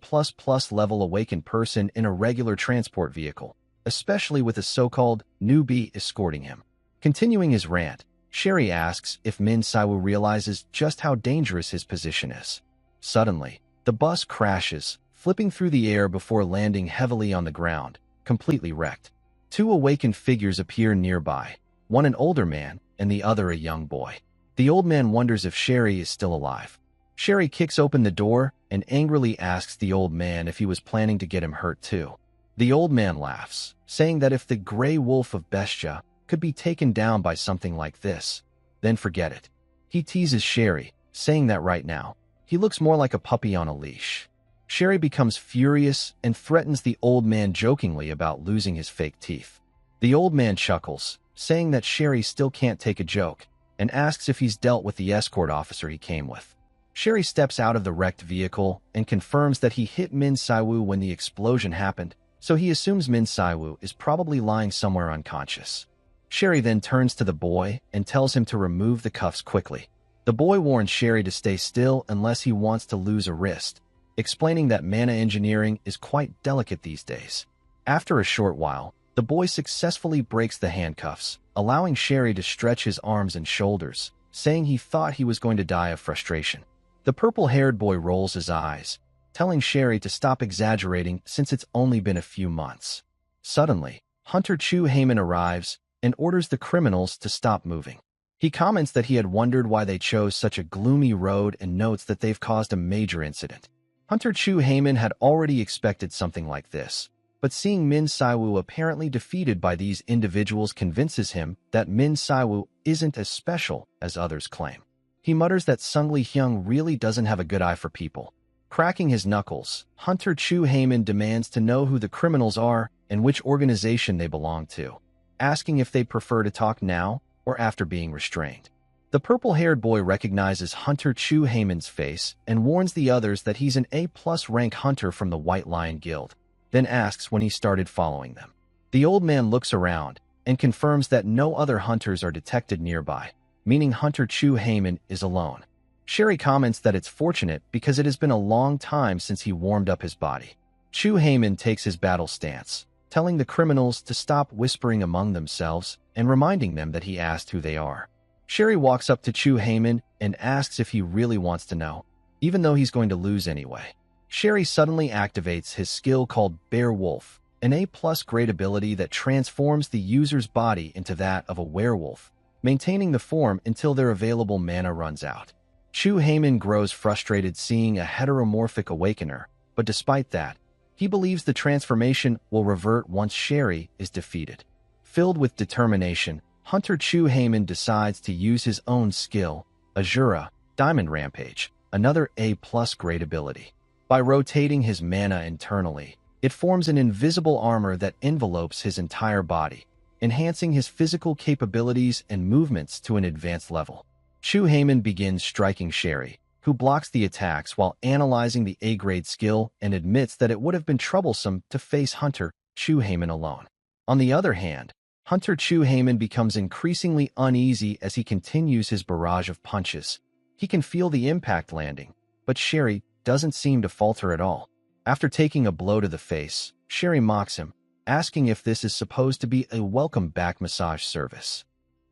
level awakened person in a regular transport vehicle, especially with a so-called newbie escorting him. Continuing his rant, Sherry asks if Min Saiwoo realizes just how dangerous his position is. Suddenly, the bus crashes, flipping through the air before landing heavily on the ground, completely wrecked. 2 awakened figures appear nearby, one an older man and the other a young boy. The old man wonders if Sherry is still alive. Sherry kicks open the door and angrily asks the old man if he was planning to get him hurt too. The old man laughs, saying that if the gray wolf of Bestia could be taken down by something like this, then forget it. He teases Sherry, saying that right now, he looks more like a puppy on a leash. Sherry becomes furious and threatens the old man jokingly about losing his fake teeth. The old man chuckles, saying that Sherry still can't take a joke, and asks if he's dealt with the escort officer he came with. Sherry steps out of the wrecked vehicle and confirms that he hit Min Saiwoo when the explosion happened, so he assumes Min Saiwoo is probably lying somewhere unconscious. Sherry then turns to the boy and tells him to remove the cuffs quickly. The boy warns Sherry to stay still unless he wants to lose a wrist, explaining that mana engineering is quite delicate these days. After a short while, the boy successfully breaks the handcuffs, allowing Sherry to stretch his arms and shoulders, saying he thought he was going to die of frustration. The purple-haired boy rolls his eyes, telling Sherry to stop exaggerating since it's only been a few months. Suddenly, Hunter Chu Heyman arrives and orders the criminals to stop moving. He comments that he had wondered why they chose such a gloomy road and notes that they've caused a major incident. Hunter Chu Heyman had already expected something like this, but seeing Min Saiwoo apparently defeated by these individuals convinces him that Min Saiwoo isn't as special as others claim. He mutters that Sung Lee Hyung really doesn't have a good eye for people. Cracking his knuckles, Hunter Chu Heyman demands to know who the criminals are and which organization they belong to, asking if they'd prefer to talk now or after being restrained. The purple-haired boy recognizes Hunter Chu Heyman's face and warns the others that he's an A-plus rank hunter from the White Lion Guild, then asks when he started following them. The old man looks around and confirms that no other hunters are detected nearby, meaning Hunter Chu Heyman is alone. Sherry comments that it's fortunate because it has been a long time since he warmed up his body. Chu Heyman takes his battle stance, telling the criminals to stop whispering among themselves and reminding them that he asked who they are. Sherry walks up to Chu Heyman and asks if he really wants to know, even though he's going to lose anyway. Sherry suddenly activates his skill called Bear Wolf, an A-plus grade ability that transforms the user's body into that of a werewolf, maintaining the form until their available mana runs out. Chu Heyman grows frustrated seeing a heteromorphic awakener, but despite that, he believes the transformation will revert once Sherry is defeated. Filled with determination, Hunter Chu Heyman decides to use his own skill, Azura, Diamond Rampage, another A-plus grade ability. By rotating his mana internally, it forms an invisible armor that envelopes his entire body, enhancing his physical capabilities and movements to an advanced level. Chu Heyman begins striking Sherry, who blocks the attacks while analyzing the A-grade skill and admits that it would have been troublesome to face Hunter Chu Heyman alone. On the other hand, Hunter Chu Heyman becomes increasingly uneasy as he continues his barrage of punches. He can feel the impact landing, but Sherry doesn't seem to falter at all. After taking a blow to the face, Sherry mocks him, asking if this is supposed to be a welcome back massage service.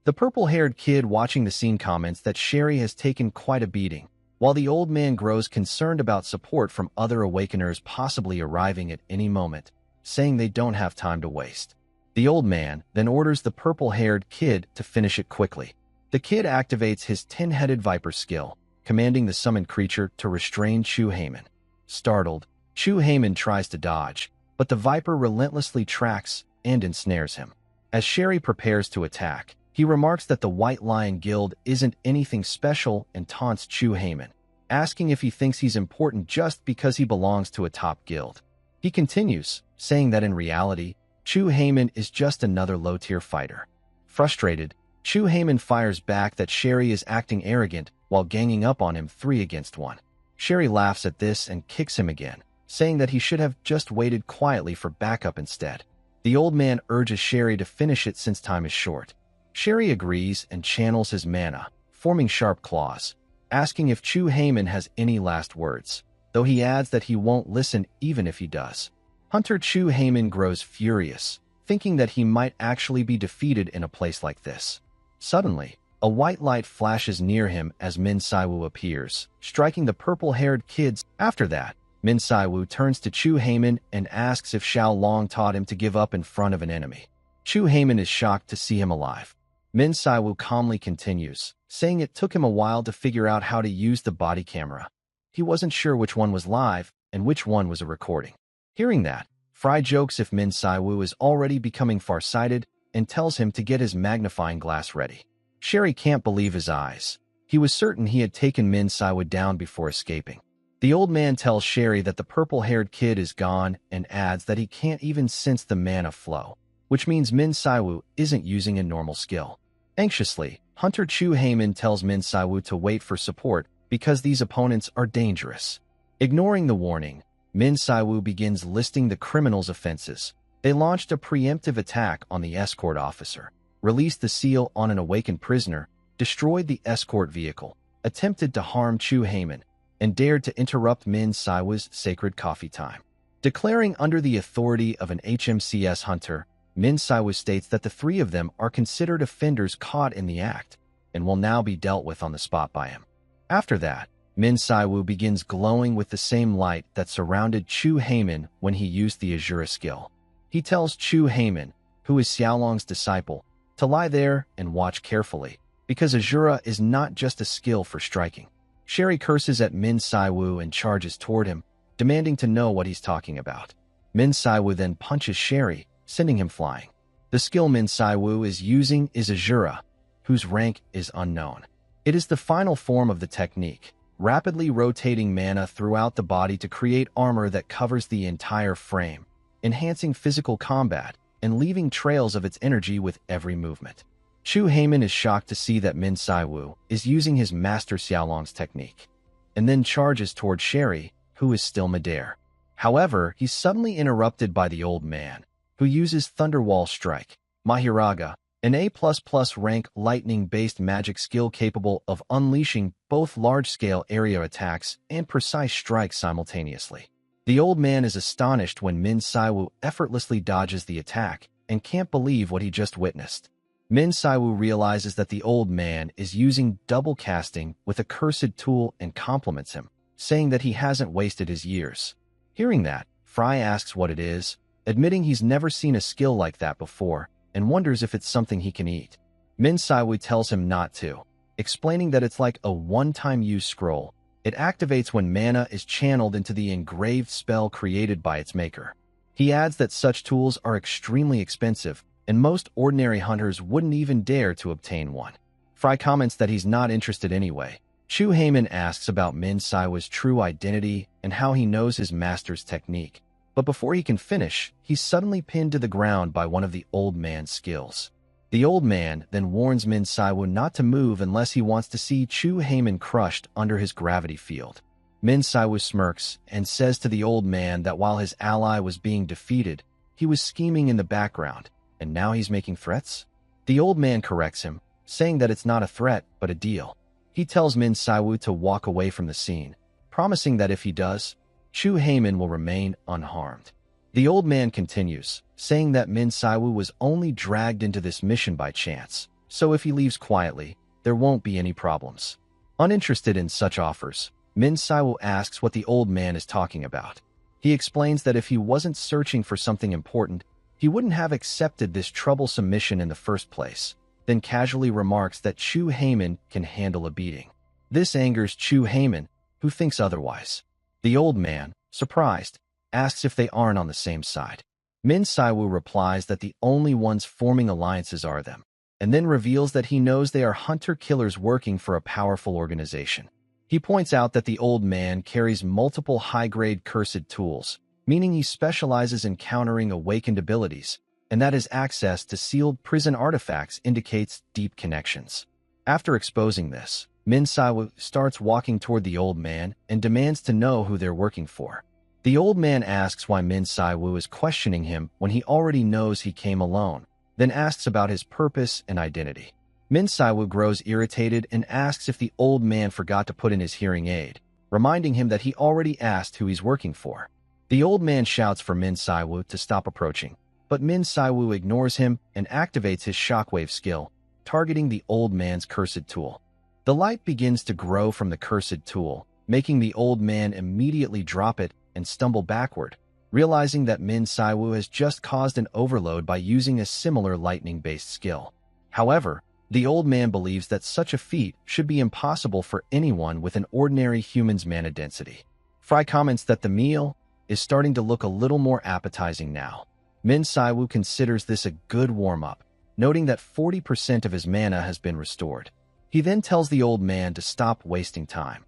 The purple-haired kid watching the scene comments that Sherry has taken quite a beating, while the old man grows concerned about support from other awakeners possibly arriving at any moment, saying they don't have time to waste. The old man then orders the purple-haired kid to finish it quickly. The kid activates his 10-headed viper skill, commanding the summoned creature to restrain Chu Heyman. Startled, Chu Heyman tries to dodge, but the viper relentlessly tracks and ensnares him. As Sherry prepares to attack, he remarks that the White Lion Guild isn't anything special and taunts Chu Heyman, asking if he thinks he's important just because he belongs to a top guild. He continues, saying that in reality, Chu Heyman is just another low-tier fighter. Frustrated, Chu Heyman fires back that Sherry is acting arrogant while ganging up on him 3 against 1. Sherry laughs at this and kicks him again, saying that he should have just waited quietly for backup instead. The old man urges Sherry to finish it since time is short. Sherry agrees and channels his mana, forming sharp claws, asking if Chu Heyman has any last words, though he adds that he won't listen even if he does. Hunter Chu Heyman grows furious, thinking that he might actually be defeated in a place like this. Suddenly, a white light flashes near him as Min Saiwoo appears, striking the purple-haired kids. After that, Min Saiwoo turns to Chu Heyman and asks if Xiao Long taught him to give up in front of an enemy. Chu Heyman is shocked to see him alive. Min Saiwoo calmly continues, saying it took him a while to figure out how to use the body camera. He wasn't sure which one was live and which one was a recording. Hearing that, Fry jokes if Min Saiwoo is already becoming farsighted and tells him to get his magnifying glass ready. Sherry can't believe his eyes. He was certain he had taken Min Saiwoo down before escaping. The old man tells Sherry that the purple-haired kid is gone and adds that he can't even sense the mana flow, which means Min Saiwoo isn't using a normal skill. Anxiously, Hunter Chu Heyman tells Min Saiwoo to wait for support because these opponents are dangerous. Ignoring the warning, Min Saiwoo begins listing the criminals' offenses. They launched a preemptive attack on the escort officer, released the seal on an awakened prisoner, destroyed the escort vehicle, attempted to harm Chu Heyman, and dared to interrupt Min Saiwoo's sacred coffee time. Declaring under the authority of an HMCS hunter, Min Saiwoo states that the 3 of them are considered offenders caught in the act and will now be dealt with on the spot by him. After that, Min Saiwoo begins glowing with the same light that surrounded Chu Heyman when he used the Azura skill. He tells Chu Heyman, who is Xiaolong's disciple, to lie there and watch carefully, because Azura is not just a skill for striking. Sherry curses at Min Saiwu and charges toward him, demanding to know what he's talking about. Min Saiwu then punches Sherry, sending him flying. The skill Min Saiwu is using is Azura, whose rank is unknown. It is the final form of the technique, rapidly rotating mana throughout the body to create armor that covers the entire frame, enhancing physical combat and leaving trails of its energy with every movement. Chu Heyman is shocked to see that Min Saiwu is using his master Xiaolong's technique, and then charges toward Sherry, who is still midair. However, he's suddenly interrupted by the old man, who uses Thunderwall Strike, Mahiraga, an A++ rank lightning-based magic skill capable of unleashing both large-scale area attacks and precise strikes simultaneously. The old man is astonished when Min Saiwu effortlessly dodges the attack and can't believe what he just witnessed. Min Saiwu realizes that the old man is using double casting with a cursed tool and compliments him, saying that he hasn't wasted his years. Hearing that, Fry asks what it is, admitting he's never seen a skill like that before, and wonders if it's something he can eat. Min Saiwu tells him not to, explaining that it's like a one-time use scroll. It activates when mana is channeled into the engraved spell created by its maker. He adds that such tools are extremely expensive, and most ordinary hunters wouldn't even dare to obtain one. Fry comments that he's not interested anyway. Chu Heyman asks about Min Saiwu's true identity and how he knows his master's technique. But before he can finish, he's suddenly pinned to the ground by one of the old man's skills. The old man then warns Min Saiwu not to move unless he wants to see Chu Heyman crushed under his gravity field. Min Saiwu smirks and says to the old man that while his ally was being defeated, he was scheming in the background, and now he's making threats? The old man corrects him, saying that it's not a threat, but a deal. He tells Min Saiwu to walk away from the scene, promising that if he does, Chu Heyman will remain unharmed. The old man continues, saying that Min Saiwu was only dragged into this mission by chance, so if he leaves quietly, there won't be any problems. Uninterested in such offers, Min Saiwu asks what the old man is talking about. He explains that if he wasn't searching for something important, he wouldn't have accepted this troublesome mission in the first place, then casually remarks that Chu Heyman can handle a beating. This angers Chu Heyman, who thinks otherwise. The old man, surprised, asks if they aren't on the same side. Min Saiwu replies that the only ones forming alliances are them, and then reveals that he knows they are hunter-killers working for a powerful organization. He points out that the old man carries multiple high-grade cursed tools, meaning he specializes in countering awakened abilities, and that his access to sealed prison artifacts indicates deep connections. After exposing this, Min Saiwu starts walking toward the old man and demands to know who they're working for. The old man asks why Min Saiwu is questioning him when he already knows he came alone, then asks about his purpose and identity. Min Saiwu grows irritated and asks if the old man forgot to put in his hearing aid, reminding him that he already asked who he's working for. The old man shouts for Min Saiwu to stop approaching, but Min Saiwu ignores him and activates his shockwave skill, targeting the old man's cursed tool. The light begins to grow from the cursed tool, making the old man immediately drop it and stumble backward, realizing that Min Saiwu has just caused an overload by using a similar lightning-based skill. However, the old man believes that such a feat should be impossible for anyone with an ordinary human's mana density. Fry comments that the meal is starting to look a little more appetizing now. Min Saiwu considers this a good warm-up, noting that 40% of his mana has been restored. He then tells the old man to stop wasting time.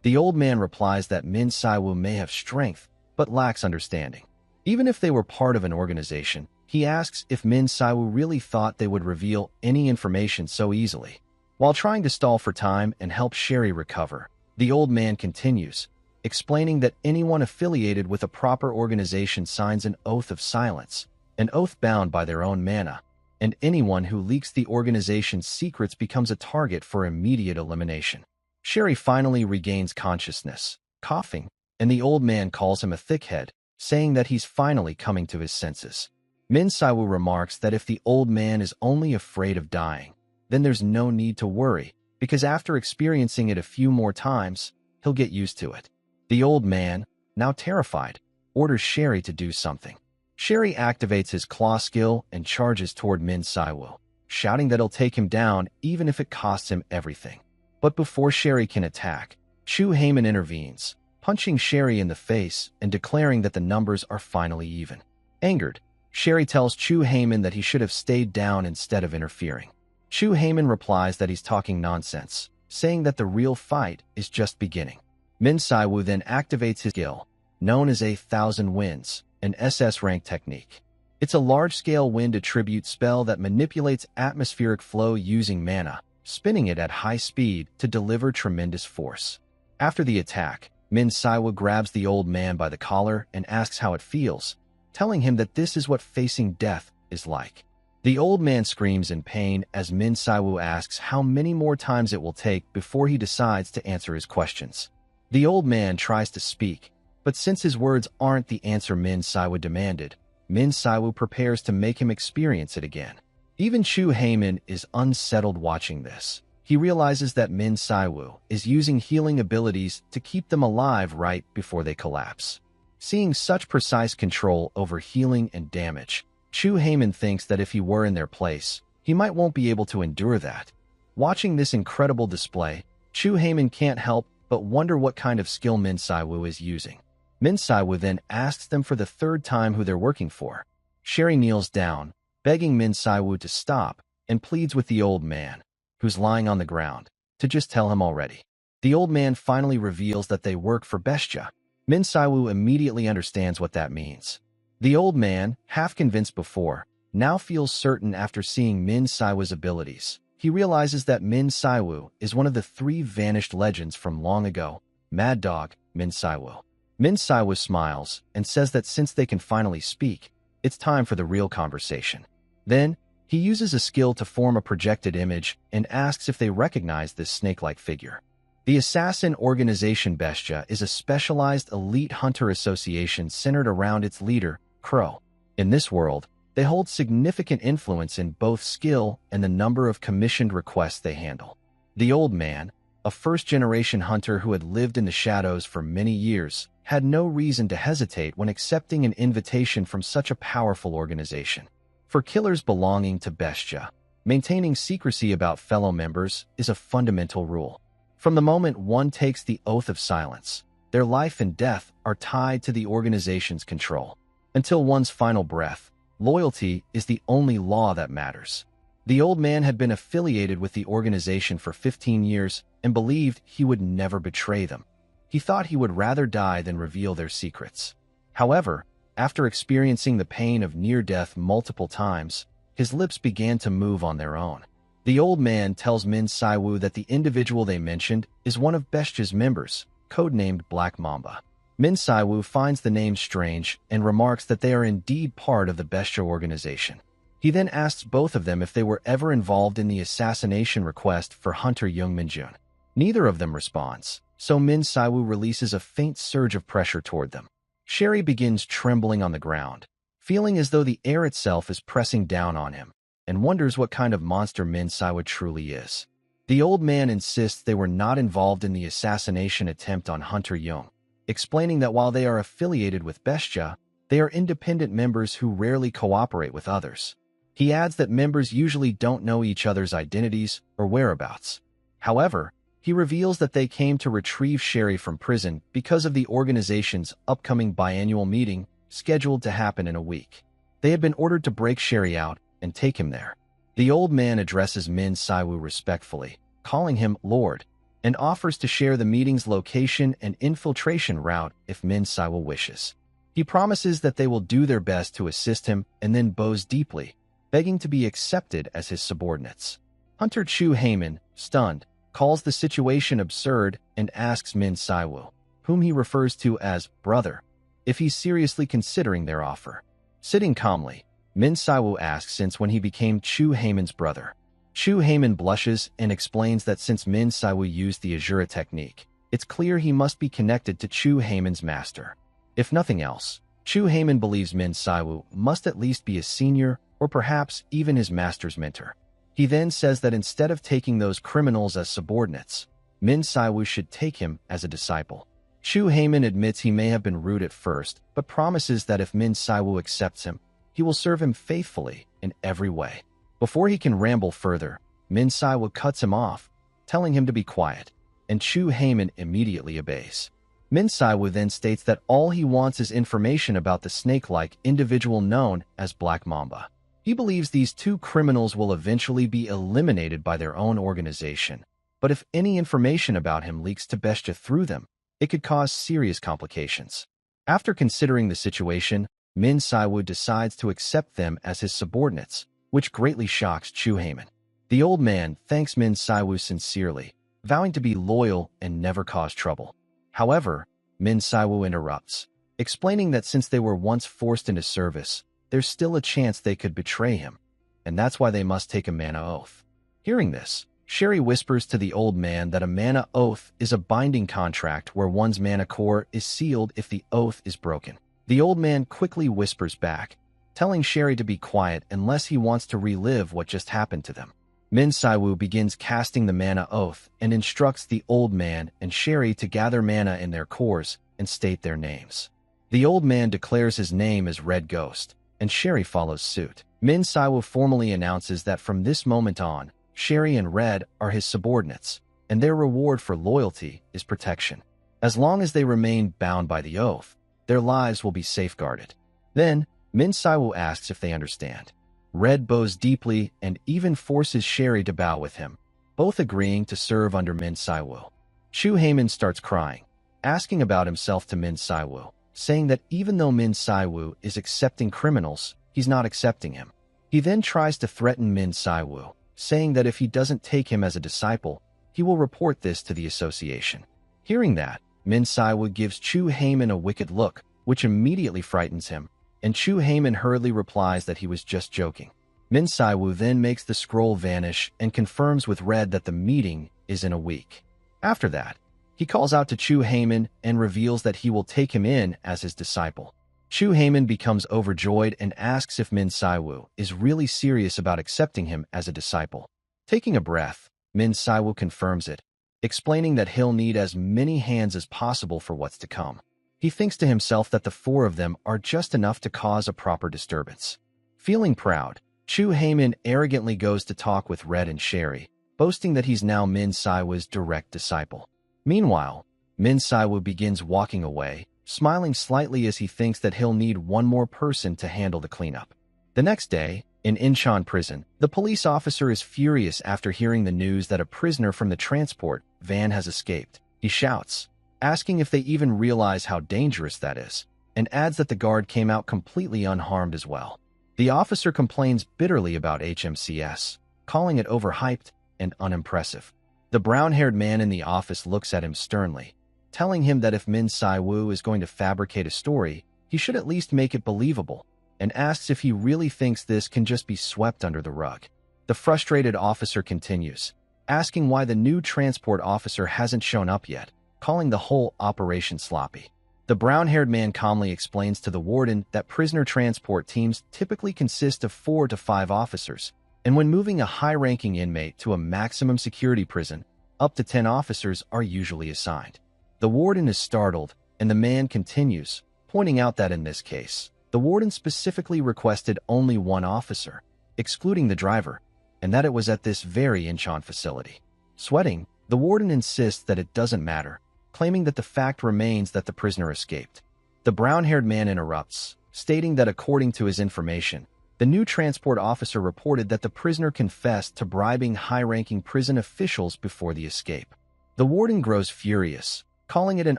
The old man replies that Min Saiwu may have strength, but lacks understanding. Even if they were part of an organization, he asks if Min Saiwu really thought they would reveal any information so easily. While trying to stall for time and help Sherry recover, the old man continues, explaining that anyone affiliated with a proper organization signs an oath of silence, an oath bound by their own mana, and anyone who leaks the organization's secrets becomes a target for immediate elimination. Sherry finally regains consciousness, coughing, and the old man calls him a thickhead, saying that he's finally coming to his senses. Min Saiwu remarks that if the old man is only afraid of dying, then there's no need to worry, because after experiencing it a few more times, he'll get used to it. The old man, now terrified, orders Sherry to do something. Sherry activates his claw skill and charges toward Min Saiwu. shouting that he'll take him down even if it costs him everything. But before Sherry can attack, Chu Heyman intervenes, punching Sherry in the face and declaring that the numbers are finally even. Angered, Sherry tells Chu Heyman that he should have stayed down instead of interfering. Chu Heyman replies that he's talking nonsense, saying that the real fight is just beginning. Min Siwoo then activates his skill, known as a Thousand Winds, an SS rank technique. It's a large-scale wind attribute spell that manipulates atmospheric flow using mana, spinning it at high speed to deliver tremendous force. After the attack, Min Siwoo grabs the old man by the collar and asks how it feels, telling him that this is what facing death is like. The old man screams in pain as Min Siwoo asks how many more times it will take before he decides to answer his questions. The old man tries to speak, but since his words aren't the answer Min Siwoo demanded, Min Siwoo prepares to make him experience it again. Even Chu Heyman is unsettled watching this. He realizes that Min Siwoo is using healing abilities to keep them alive right before they collapse. Seeing such precise control over healing and damage, Chu Heyman thinks that if he were in their place, he might won't be able to endure that. Watching this incredible display, Chu Heyman can't help but wonder what kind of skill Min Siwoo is using. Min Siwoo then asks them for the third time who they're working for. Sherry kneels down, begging Min Siwoo to stop, and pleads with the old man, who's lying on the ground, to just tell him already. The old man finally reveals that they work for Bestia. Min Siwoo immediately understands what that means. The old man, half convinced before, now feels certain after seeing Min Siwoo's abilities. He realizes that Min Siwoo is one of the three vanished legends from long ago. Mad Dog, Min Siwoo. Min Siwoo smiles and says that since they can finally speak, it's time for the real conversation. Then, he uses a skill to form a projected image and asks if they recognize this snake-like figure. The assassin organization Bestia is a specialized elite hunter association centered around its leader, Crow. In this world, they hold significant influence in both skill and the number of commissioned requests they handle. The old man, a first-generation hunter who had lived in the shadows for many years, had no reason to hesitate when accepting an invitation from such a powerful organization. For killers belonging to Bestia, maintaining secrecy about fellow members is a fundamental rule. From the moment one takes the oath of silence, their life and death are tied to the organization's control. Until one's final breath, loyalty is the only law that matters. The old man had been affiliated with the organization for 15 years and believed he would never betray them. He thought he would rather die than reveal their secrets. However, after experiencing the pain of near-death multiple times, his lips began to move on their own. The old man tells Min Siwoo that the individual they mentioned is one of Bestia's members, codenamed Black Mamba. Min Siwoo finds the name strange and remarks that they are indeed part of the Bestia organization. He then asks both of them if they were ever involved in the assassination request for Hunter Young Minjun. Neither of them responds, so Min Siwoo releases a faint surge of pressure toward them. Sherry begins trembling on the ground, feeling as though the air itself is pressing down on him, and wonders what kind of monster Min Siwoo truly is. The old man insists they were not involved in the assassination attempt on Hunter Young, explaining that while they are affiliated with Bestia, they are independent members who rarely cooperate with others. He adds that members usually don't know each other's identities or whereabouts. However, he reveals that they came to retrieve Sherry from prison because of the organization's upcoming biannual meeting scheduled to happen in a week. They had been ordered to break Sherry out and take him there. The old man addresses Min Siwoo respectfully, calling him Lord, and offers to share the meeting's location and infiltration route if Min Siwoo wishes. He promises that they will do their best to assist him and then bows deeply, begging to be accepted as his subordinates. Hunter Chu Heyman, stunned, calls the situation absurd and asks Min Siwoo, whom he refers to as brother, if he's seriously considering their offer. Sitting calmly, Min Siwoo asks since when he became Chu Heyman's brother. Chu Heyman blushes and explains that since Min Siwoo used the Azura technique, it's clear he must be connected to Chu Heyman's master. If nothing else, Chu Heyman believes Min Siwoo must at least be a senior or perhaps even his master's mentor. He then says that instead of taking those criminals as subordinates, Min Siwoo should take him as a disciple. Chu Heyman admits he may have been rude at first, but promises that if Min Siwoo accepts him, he will serve him faithfully in every way. Before he can ramble further, Min Saiwu cuts him off, telling him to be quiet, and Chu Heyman immediately obeys. Min Saiwu then states that all he wants is information about the snake-like individual known as Black Mamba. He believes these two criminals will eventually be eliminated by their own organization, but if any information about him leaks to Bestia through them, it could cause serious complications. After considering the situation, Min Saiwu decides to accept them as his subordinates, which greatly shocks Chu Heyman. The old man thanks Min Saiwu sincerely, vowing to be loyal and never cause trouble. However, Min Saiwu interrupts, explaining that since they were once forced into service, there's still a chance they could betray him, and that's why they must take a mana oath. Hearing this, Sherry whispers to the old man that a mana oath is a binding contract where one's mana core is sealed if the oath is broken. The old man quickly whispers back, telling Sherry to be quiet unless he wants to relive what just happened to them. Min Saiwu begins casting the mana oath and instructs the old man and Sherry to gather mana in their cores and state their names. The old man declares his name as Red Ghost, and Sherry follows suit. Min Saiwu formally announces that from this moment on, Sherry and Red are his subordinates, and their reward for loyalty is protection. As long as they remain bound by the oath, their lives will be safeguarded. Then, Min Saiwu asks if they understand. Red bows deeply and even forces Sherry to bow with him, both agreeing to serve under Min Saiwu. Chu Heyman starts crying, asking about himself to Min Saiwu, saying that even though Min Saiwu is accepting criminals, he's not accepting him. He then tries to threaten Min Saiwu, saying that if he doesn't take him as a disciple, he will report this to the association. Hearing that, Min Saiwu gives Chu Heyman a wicked look, which immediately frightens him, and Chu Heyman hurriedly replies that he was just joking. Min Saiwu then makes the scroll vanish and confirms with Red that the meeting is in a week. After that, he calls out to Chu Heyman and reveals that he will take him in as his disciple. Chu Heyman becomes overjoyed and asks if Min Saiwu is really serious about accepting him as a disciple. Taking a breath, Min Saiwu confirms it, explaining that he'll need as many hands as possible for what's to come. He thinks to himself that the four of them are just enough to cause a proper disturbance. Feeling proud, Chu Heyman arrogantly goes to talk with Red and Sherry, boasting that he's now Min Saiwu's direct disciple. Meanwhile, Min Saiwu begins walking away, smiling slightly as he thinks that he'll need one more person to handle the cleanup. The next day, in Incheon prison, the police officer is furious after hearing the news that a prisoner from the transport van has escaped. He shouts, asking if they even realize how dangerous that is, and adds that the guard came out completely unharmed as well. The officer complains bitterly about HMCS, calling it overhyped and unimpressive. The brown-haired man in the office looks at him sternly, telling him that if Min Saiwu is going to fabricate a story, he should at least make it believable, and asks if he really thinks this can just be swept under the rug. The frustrated officer continues, asking why the new transport officer hasn't shown up yet, calling the whole operation sloppy. The brown-haired man calmly explains to the warden that prisoner transport teams typically consist of 4 to 5 officers, and when moving a high-ranking inmate to a maximum security prison, up to 10 officers are usually assigned. The warden is startled, and the man continues, pointing out that in this case, the warden specifically requested only 1 officer, excluding the driver, and that it was at this very Incheon facility. Sweating, the warden insists that it doesn't matter, claiming that the fact remains that the prisoner escaped. The brown-haired man interrupts, stating that according to his information, the new transport officer reported that the prisoner confessed to bribing high-ranking prison officials before the escape. The warden grows furious, calling it an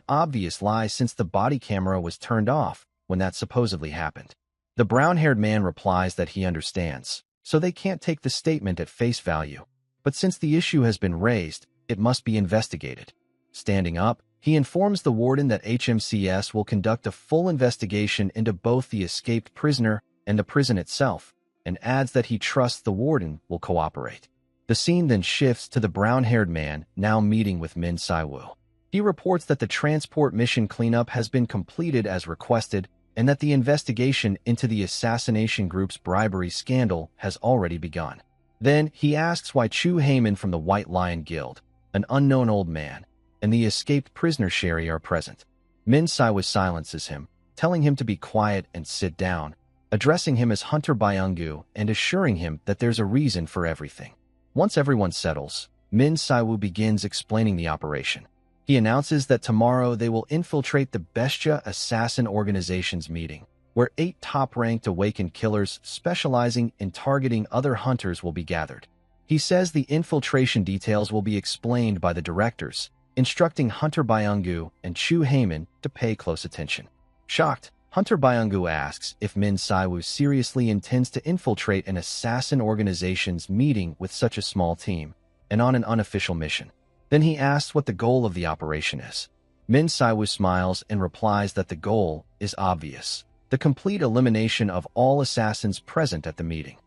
obvious lie since the body camera was turned off when that supposedly happened. The brown-haired man replies that he understands, so they can't take the statement at face value, but since the issue has been raised, it must be investigated. Standing up, he informs the warden that HMCS will conduct a full investigation into both the escaped prisoner and the prison itself, and adds that he trusts the warden will cooperate. The scene then shifts to the brown-haired man now meeting with Min Saiwu. He reports that the transport mission cleanup has been completed as requested and that the investigation into the assassination group's bribery scandal has already begun. Then he asks why Chu Heyman from the White Lion Guild, an unknown old man, and the escaped prisoner Sherry are present. Min Saiwu silences him, telling him to be quiet and sit down, addressing him as Hunter Byung-gu and assuring him that there's a reason for everything. Once everyone settles, Min Siwoo begins explaining the operation. He announces that tomorrow they will infiltrate the Bestia Assassin Organization's meeting, where 8 top-ranked awakened killers specializing in targeting other hunters will be gathered. He says the infiltration details will be explained by the directors, instructing Hunter Byung-gu and Chu Heyman to pay close attention. Shocked, Hunter Byung-gu asks if Min Siwoo seriously intends to infiltrate an assassin organization's meeting with such a small team, and on an unofficial mission. Then he asks what the goal of the operation is. Min Siwoo smiles and replies that the goal is obvious: the complete elimination of all assassins present at the meeting.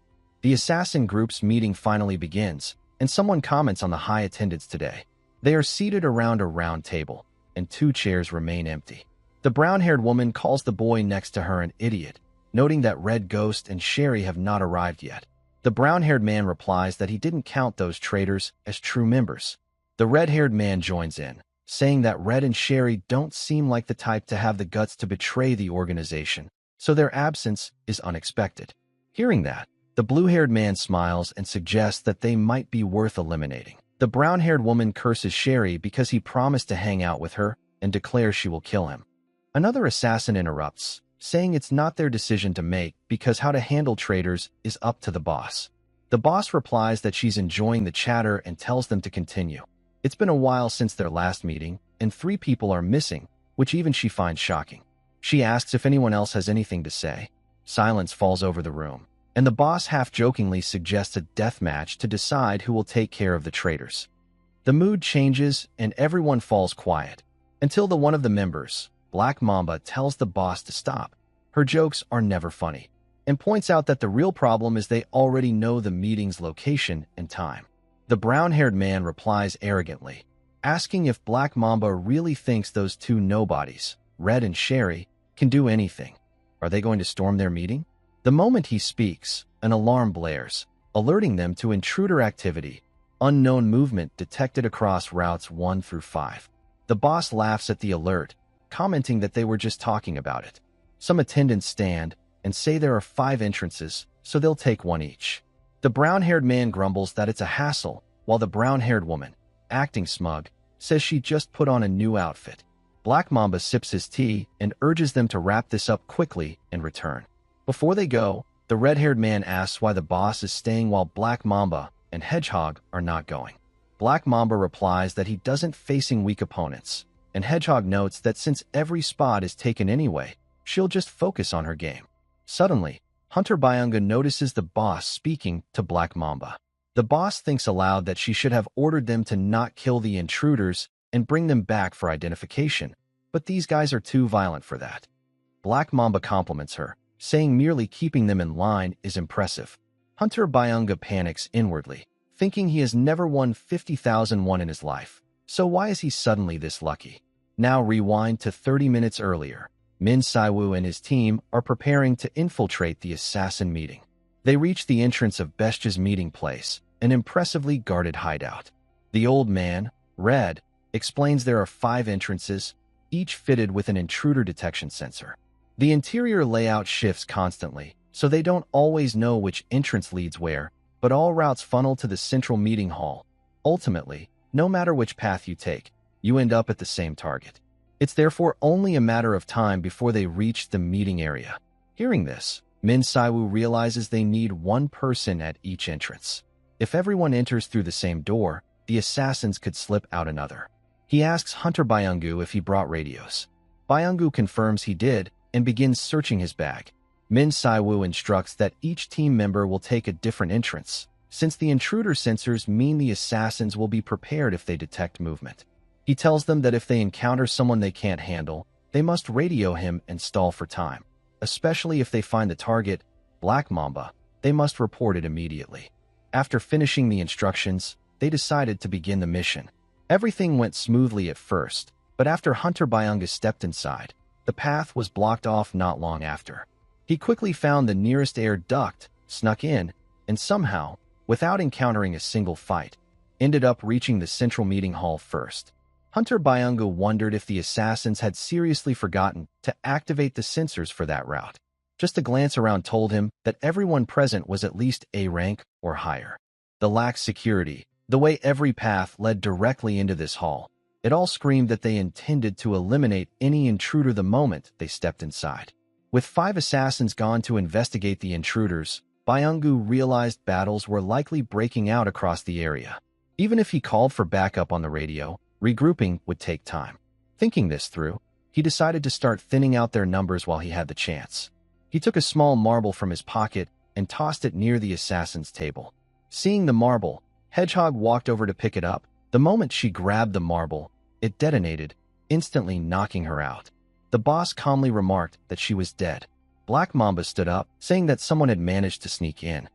The assassin group's meeting finally begins, and someone comments on the high attendance today. They are seated around a round table, and 2 chairs remain empty. The brown-haired woman calls the boy next to her an idiot, noting that Red Ghost and Sherry have not arrived yet. The brown-haired man replies that he didn't count those traitors as true members. The red-haired man joins in, saying that Red and Sherry don't seem like the type to have the guts to betray the organization, so their absence is unexpected. Hearing that, the blue-haired man smiles and suggests that they might be worth eliminating. The brown-haired woman curses Sherry because he promised to hang out with her and declares she will kill him. Another assassin interrupts, saying it's not their decision to make because how to handle traitors is up to the boss. The boss replies that she's enjoying the chatter and tells them to continue. It's been a while since their last meeting, and 3 people are missing, which even she finds shocking. She asks if anyone else has anything to say. Silence falls over the room, and the boss half-jokingly suggests a death match to decide who will take care of the traitors. The mood changes, and everyone falls quiet, until one of the members, Black Mamba, tells the boss to stop. Her jokes are never funny, and points out that the real problem is they already know the meeting's location and time. The brown-haired man replies arrogantly, asking if Black Mamba really thinks those 2 nobodies, Red and Sherry, can do anything. Are they going to storm their meeting? The moment he speaks, an alarm blares, alerting them to intruder activity, unknown movement detected across routes 1 through 5. The boss laughs at the alert, commenting that they were just talking about it. Some attendants stand and say there are 5 entrances, so they'll take 1 each. The brown-haired man grumbles that it's a hassle, while the brown-haired woman, acting smug, says she just put on a new outfit. Black Mamba sips his tea and urges them to wrap this up quickly and return. Before they go, the red-haired man asks why the boss is staying while Black Mamba and Hedgehog are not going. Black Mamba replies that he doesn't facing weak opponents, and Hedgehog notes that since every spot is taken anyway, she'll just focus on her game. Suddenly, Hunter Byung-gu notices the boss speaking to Black Mamba. The boss thinks aloud that she should have ordered them to not kill the intruders and bring them back for identification, but these guys are too violent for that. Black Mamba compliments her, saying merely keeping them in line is impressive. Hunter Byung-gu panics inwardly, thinking he has never won 50,000 won in his life, so why is he suddenly this lucky? Now rewind to 30 minutes earlier. Min Siwoo and his team are preparing to infiltrate the assassin meeting. They reach the entrance of Bestia's meeting place, an impressively guarded hideout. The old man, Red, explains there are 5 entrances, each fitted with an intruder detection sensor. The interior layout shifts constantly, so they don't always know which entrance leads where, but all routes funnel to the central meeting hall. Ultimately, no matter which path you take, you end up at the same target. It's therefore only a matter of time before they reach the meeting area. Hearing this, Min Siwoo realizes they need 1 person at each entrance. If everyone enters through the same door, the assassins could slip out another. He asks Hunter Byung-gu if he brought radios. Byung-gu confirms he did and begins searching his bag. Min Siwoo instructs that each team member will take a different entrance, since the intruder sensors mean the assassins will be prepared if they detect movement. He tells them that if they encounter someone they can't handle, they must radio him and stall for time. Especially if they find the target, Black Mamba, they must report it immediately. After finishing the instructions, they decided to begin the mission. Everything went smoothly at first, but after Hunter Byung-gu stepped inside, the path was blocked off not long after. He quickly found the nearest air duct, snuck in, and somehow, without encountering a single fight, ended up reaching the central meeting hall first. Hunter Byung-gu wondered if the assassins had seriously forgotten to activate the sensors for that route. Just a glance around told him that everyone present was at least A rank or higher. The lax security, the way every path led directly into this hall, it all screamed that they intended to eliminate any intruder the moment they stepped inside. With 5 assassins gone to investigate the intruders, Byung-gu realized battles were likely breaking out across the area. Even if he called for backup on the radio, regrouping would take time. Thinking this through, he decided to start thinning out their numbers while he had the chance. He took a small marble from his pocket and tossed it near the assassin's table. Seeing the marble, Hedgehog walked over to pick it up. The moment she grabbed the marble, it detonated, instantly knocking her out. The boss calmly remarked that she was dead. Black Mamba stood up, saying that someone had managed to sneak in.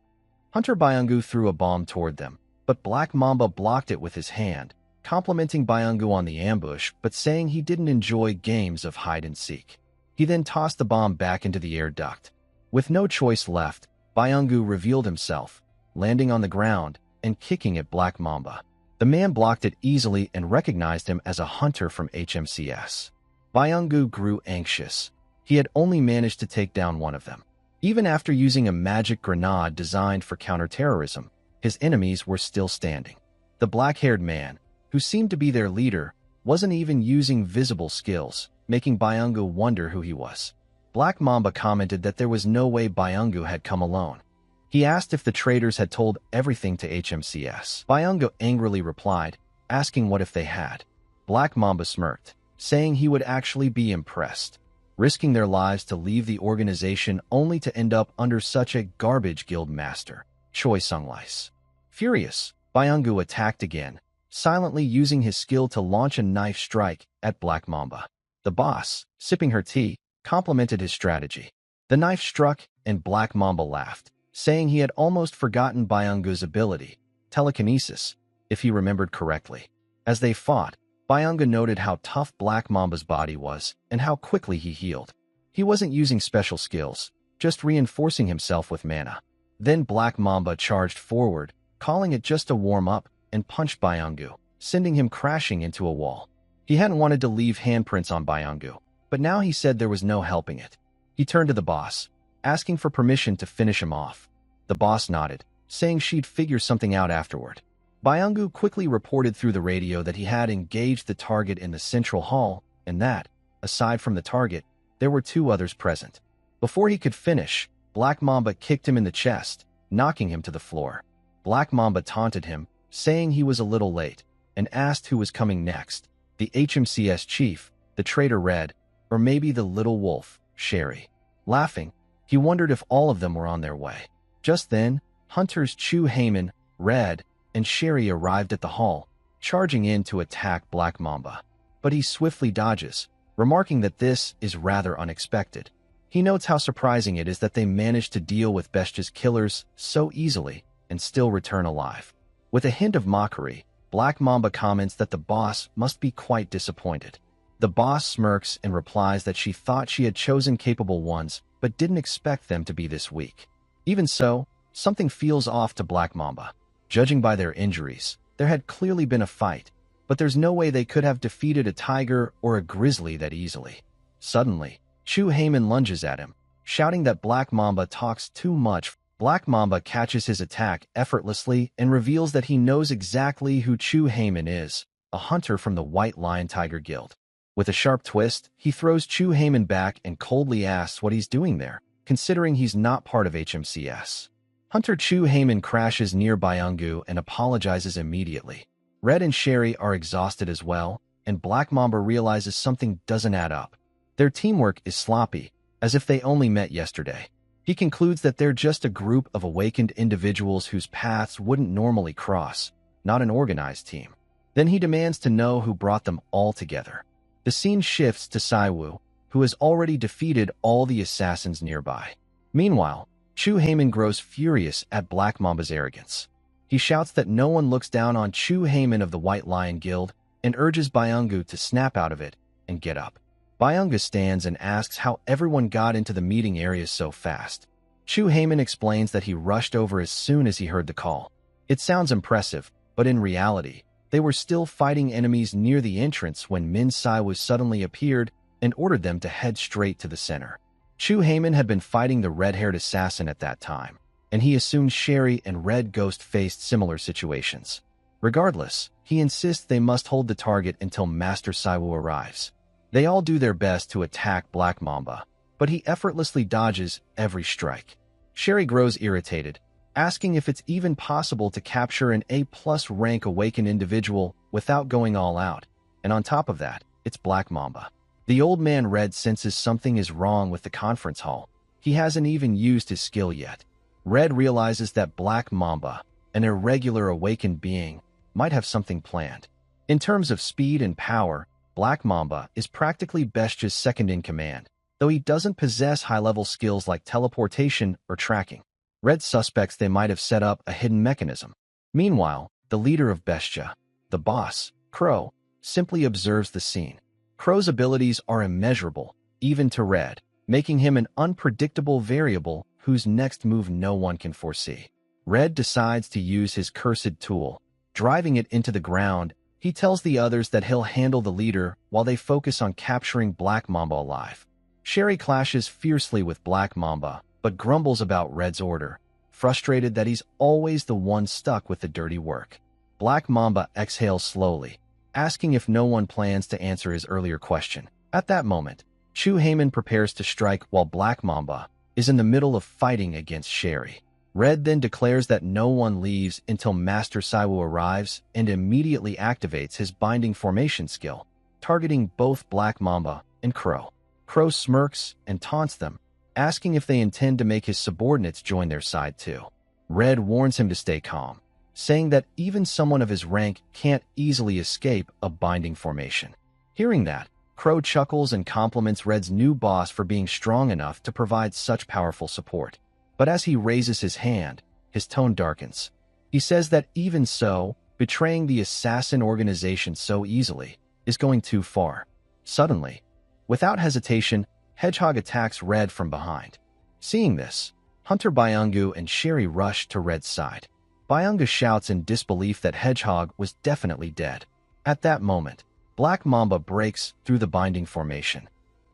Hunter Byung-gu threw a bomb toward them, but Black Mamba blocked it with his hand, complimenting Byung-gu on the ambush but saying he didn't enjoy games of hide-and-seek. He then tossed the bomb back into the air duct. With no choice left, Byung-gu revealed himself, landing on the ground and kicking at Black Mamba. The man blocked it easily and recognized him as a hunter from HMCS. Byung-gu grew anxious. He had only managed to take down one of them. Even after using a magic grenade designed for counterterrorism, his enemies were still standing. The black-haired man, who seemed to be their leader, wasn't even using visible skills, making Byung-gu wonder who he was. Black Mamba commented that there was no way Byung-gu had come alone. He asked if the traitors had told everything to HMCS. Byung-gu angrily replied, asking what if they had. Black Mamba smirked, saying he would actually be impressed, risking their lives to leave the organization only to end up under such a garbage guild master, Choi Sung-lice. Furious, Byung-gu attacked again, silently using his skill to launch a knife strike at Black Mamba. The boss, sipping her tea, complimented his strategy. The knife struck, and Black Mamba laughed, saying he had almost forgotten Byung-gu's ability, telekinesis, if he remembered correctly. As they fought, Byung-gu noted how tough Black Mamba's body was and how quickly he healed. He wasn't using special skills, just reinforcing himself with mana. Then Black Mamba charged forward, calling it just a warm-up, and punched Byung-gu, sending him crashing into a wall. He hadn't wanted to leave handprints on Byung-gu, but now he said there was no helping it. He turned to the boss, asking for permission to finish him off. The boss nodded, saying she'd figure something out afterward. Byung-gu quickly reported through the radio that he had engaged the target in the central hall, and that, aside from the target, there were 2 others present. Before he could finish, Black Mamba kicked him in the chest, knocking him to the floor. Black Mamba taunted him, saying he was a little late, and asked who was coming next, the HMCS chief, the traitor Red, or maybe the little wolf, Sherry. Laughing, he wondered if all of them were on their way. Just then, hunters Chu Heyman, Red, and Sherry arrived at the hall, charging in to attack Black Mamba. But he swiftly dodges, remarking that this is rather unexpected. He notes how surprising it is that they managed to deal with Best's killers so easily and still return alive. With a hint of mockery, Black Mamba comments that the boss must be quite disappointed. The boss smirks and replies that she thought she had chosen capable ones, but didn't expect them to be this weak. Even so, something feels off to Black Mamba. Judging by their injuries, there had clearly been a fight, but there's no way they could have defeated a tiger or a grizzly that easily. Suddenly, Chu Heyman lunges at him, shouting that Black Mamba talks too much. Black Mamba catches his attack effortlessly and reveals that he knows exactly who Chu Heyman is, a hunter from the White Lion Tiger Guild. With a sharp twist, he throws Chu Heyman back and coldly asks what he's doing there, considering he's not part of HMCS. Hunter Chu Heyman crashes near Byung-gu and apologizes immediately. Red and Sherry are exhausted as well, and Black Mamba realizes something doesn't add up. Their teamwork is sloppy, as if they only met yesterday. He concludes that they're just a group of awakened individuals whose paths wouldn't normally cross, not an organized team. Then he demands to know who brought them all together. The scene shifts to Saiwoo, who has already defeated all the assassins nearby. Meanwhile, Chu Heyman grows furious at Black Mamba's arrogance. He shouts that no one looks down on Chu Heyman of the White Lion Guild and urges Byung-gu to snap out of it and get up. Byung-gu stands and asks how everyone got into the meeting area so fast. Chu Heyman explains that he rushed over as soon as he heard the call. It sounds impressive, but in reality, they were still fighting enemies near the entrance when Min Saiwoo suddenly appeared and ordered them to head straight to the center. Chu Heyman had been fighting the red-haired assassin at that time, and he assumed Sherry and Red Ghost faced similar situations. Regardless, he insists they must hold the target until Master Saiwu arrives. They all do their best to attack Black Mamba, but he effortlessly dodges every strike. Sherry grows irritated, asking if it's even possible to capture an A+ rank awakened individual without going all out, and on top of that, it's Black Mamba. The old man Red senses something is wrong with the conference hall. He hasn't even used his skill yet. Red realizes that Black Mamba, an irregular awakened being, might have something planned. In terms of speed and power, Black Mamba is practically Bestja's second-in-command, though he doesn't possess high-level skills like teleportation or tracking. Red suspects they might have set up a hidden mechanism. Meanwhile, the leader of Bestja, the boss, Crow, simply observes the scene. Crow's abilities are immeasurable, even to Red, making him an unpredictable variable whose next move no one can foresee. Red decides to use his cursed tool. Driving it into the ground, he tells the others that he'll handle the leader while they focus on capturing Black Mamba alive. Sherry clashes fiercely with Black Mamba, but grumbles about Red's order, frustrated that he's always the one stuck with the dirty work. Black Mamba exhales slowly, asking if no one plans to answer his earlier question. At that moment, Chu Heyman prepares to strike while Black Mamba is in the middle of fighting against Sherry. Red then declares that no one leaves until Master Saiwu arrives and immediately activates his binding formation skill, targeting both Black Mamba and Crow. Crow smirks and taunts them, asking if they intend to make his subordinates join their side too. Red warns him to stay calm, saying that even someone of his rank can't easily escape a binding formation. Hearing that, Crow chuckles and compliments Red's new boss for being strong enough to provide such powerful support. But as he raises his hand, his tone darkens. He says that even so, betraying the assassin organization so easily is going too far. Suddenly, without hesitation, Hedgehog attacks Red from behind. Seeing this, Hunter Byungu and Sherry rush to Red's side. Byungu shouts in disbelief that Hedgehog was definitely dead. At that moment, Black Mamba breaks through the binding formation.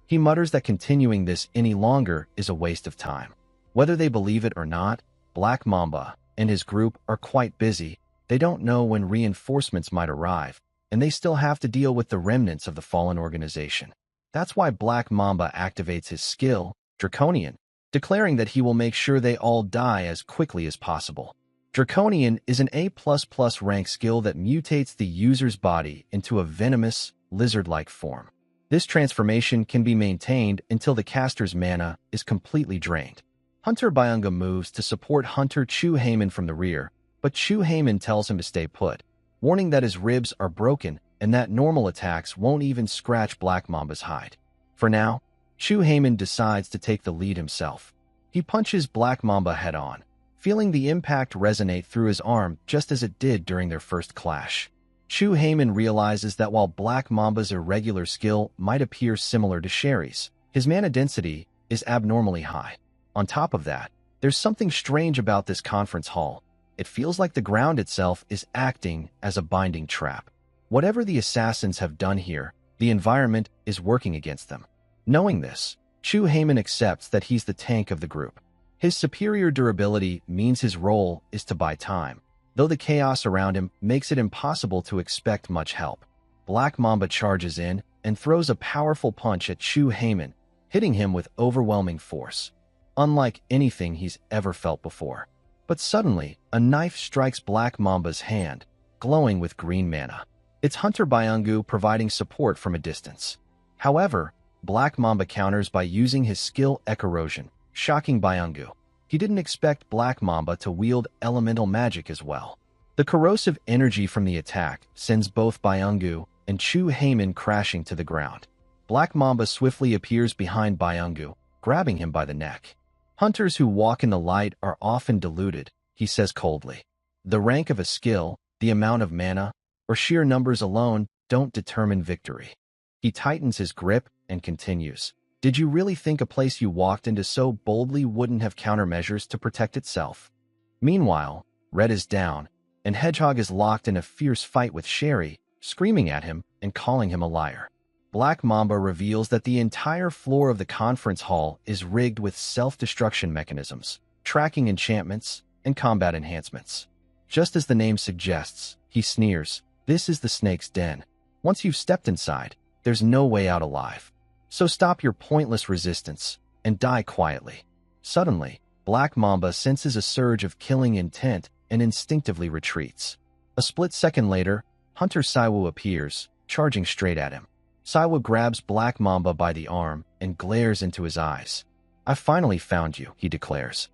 He mutters that continuing this any longer is a waste of time. Whether they believe it or not, Black Mamba and his group are quite busy. They don't know when reinforcements might arrive, and they still have to deal with the remnants of the fallen organization. That's why Black Mamba activates his skill, Draconian, declaring that he will make sure they all die as quickly as possible. Draconian is an A++ rank skill that mutates the user's body into a venomous, lizard-like form. This transformation can be maintained until the caster's mana is completely drained. Hunter Byunga moves to support Hunter Chu Heyman from the rear, but Chu Heyman tells him to stay put, warning that his ribs are broken and that normal attacks won't even scratch Black Mamba's hide. For now, Chu Heyman decides to take the lead himself. He punches Black Mamba head-on, feeling the impact resonate through his arm just as it did during their first clash. Chu Heyman realizes that while Black Mamba's irregular skill might appear similar to Sherry's, his mana density is abnormally high. On top of that, there's something strange about this conference hall. It feels like the ground itself is acting as a binding trap. Whatever the assassins have done here, the environment is working against them. Knowing this, Chu Heyman accepts that he's the tank of the group. His superior durability means his role is to buy time, though the chaos around him makes it impossible to expect much help. Black Mamba charges in and throws a powerful punch at Chu Heyman, hitting him with overwhelming force, unlike anything he's ever felt before. But suddenly, a knife strikes Black Mamba's hand, glowing with green mana. It's Hunter Byungu providing support from a distance. However, Black Mamba counters by using his skill Erosion, shocking Byungu. He didn't expect Black Mamba to wield elemental magic as well. The corrosive energy from the attack sends both Byungu and Chu Heyman crashing to the ground. Black Mamba swiftly appears behind Byungu, grabbing him by the neck. Hunters who walk in the light are often deluded, he says coldly. The rank of a skill, the amount of mana, or sheer numbers alone don't determine victory. He tightens his grip and continues. Did you really think a place you walked into so boldly wouldn't have countermeasures to protect itself? Meanwhile, Red is down, and Hedgehog is locked in a fierce fight with Sherry, screaming at him and calling him a liar. Black Mamba reveals that the entire floor of the conference hall is rigged with self-destruction mechanisms, tracking enchantments, and combat enhancements. Just as the name suggests, he sneers, "This is the snake's den. Once you've stepped inside, there's no way out alive. So stop your pointless resistance and die quietly." Suddenly, Black Mamba senses a surge of killing intent and instinctively retreats. A split second later, Hunter Saiwu appears, charging straight at him. Saiwu grabs Black Mamba by the arm and glares into his eyes. "I finally found you," he declares.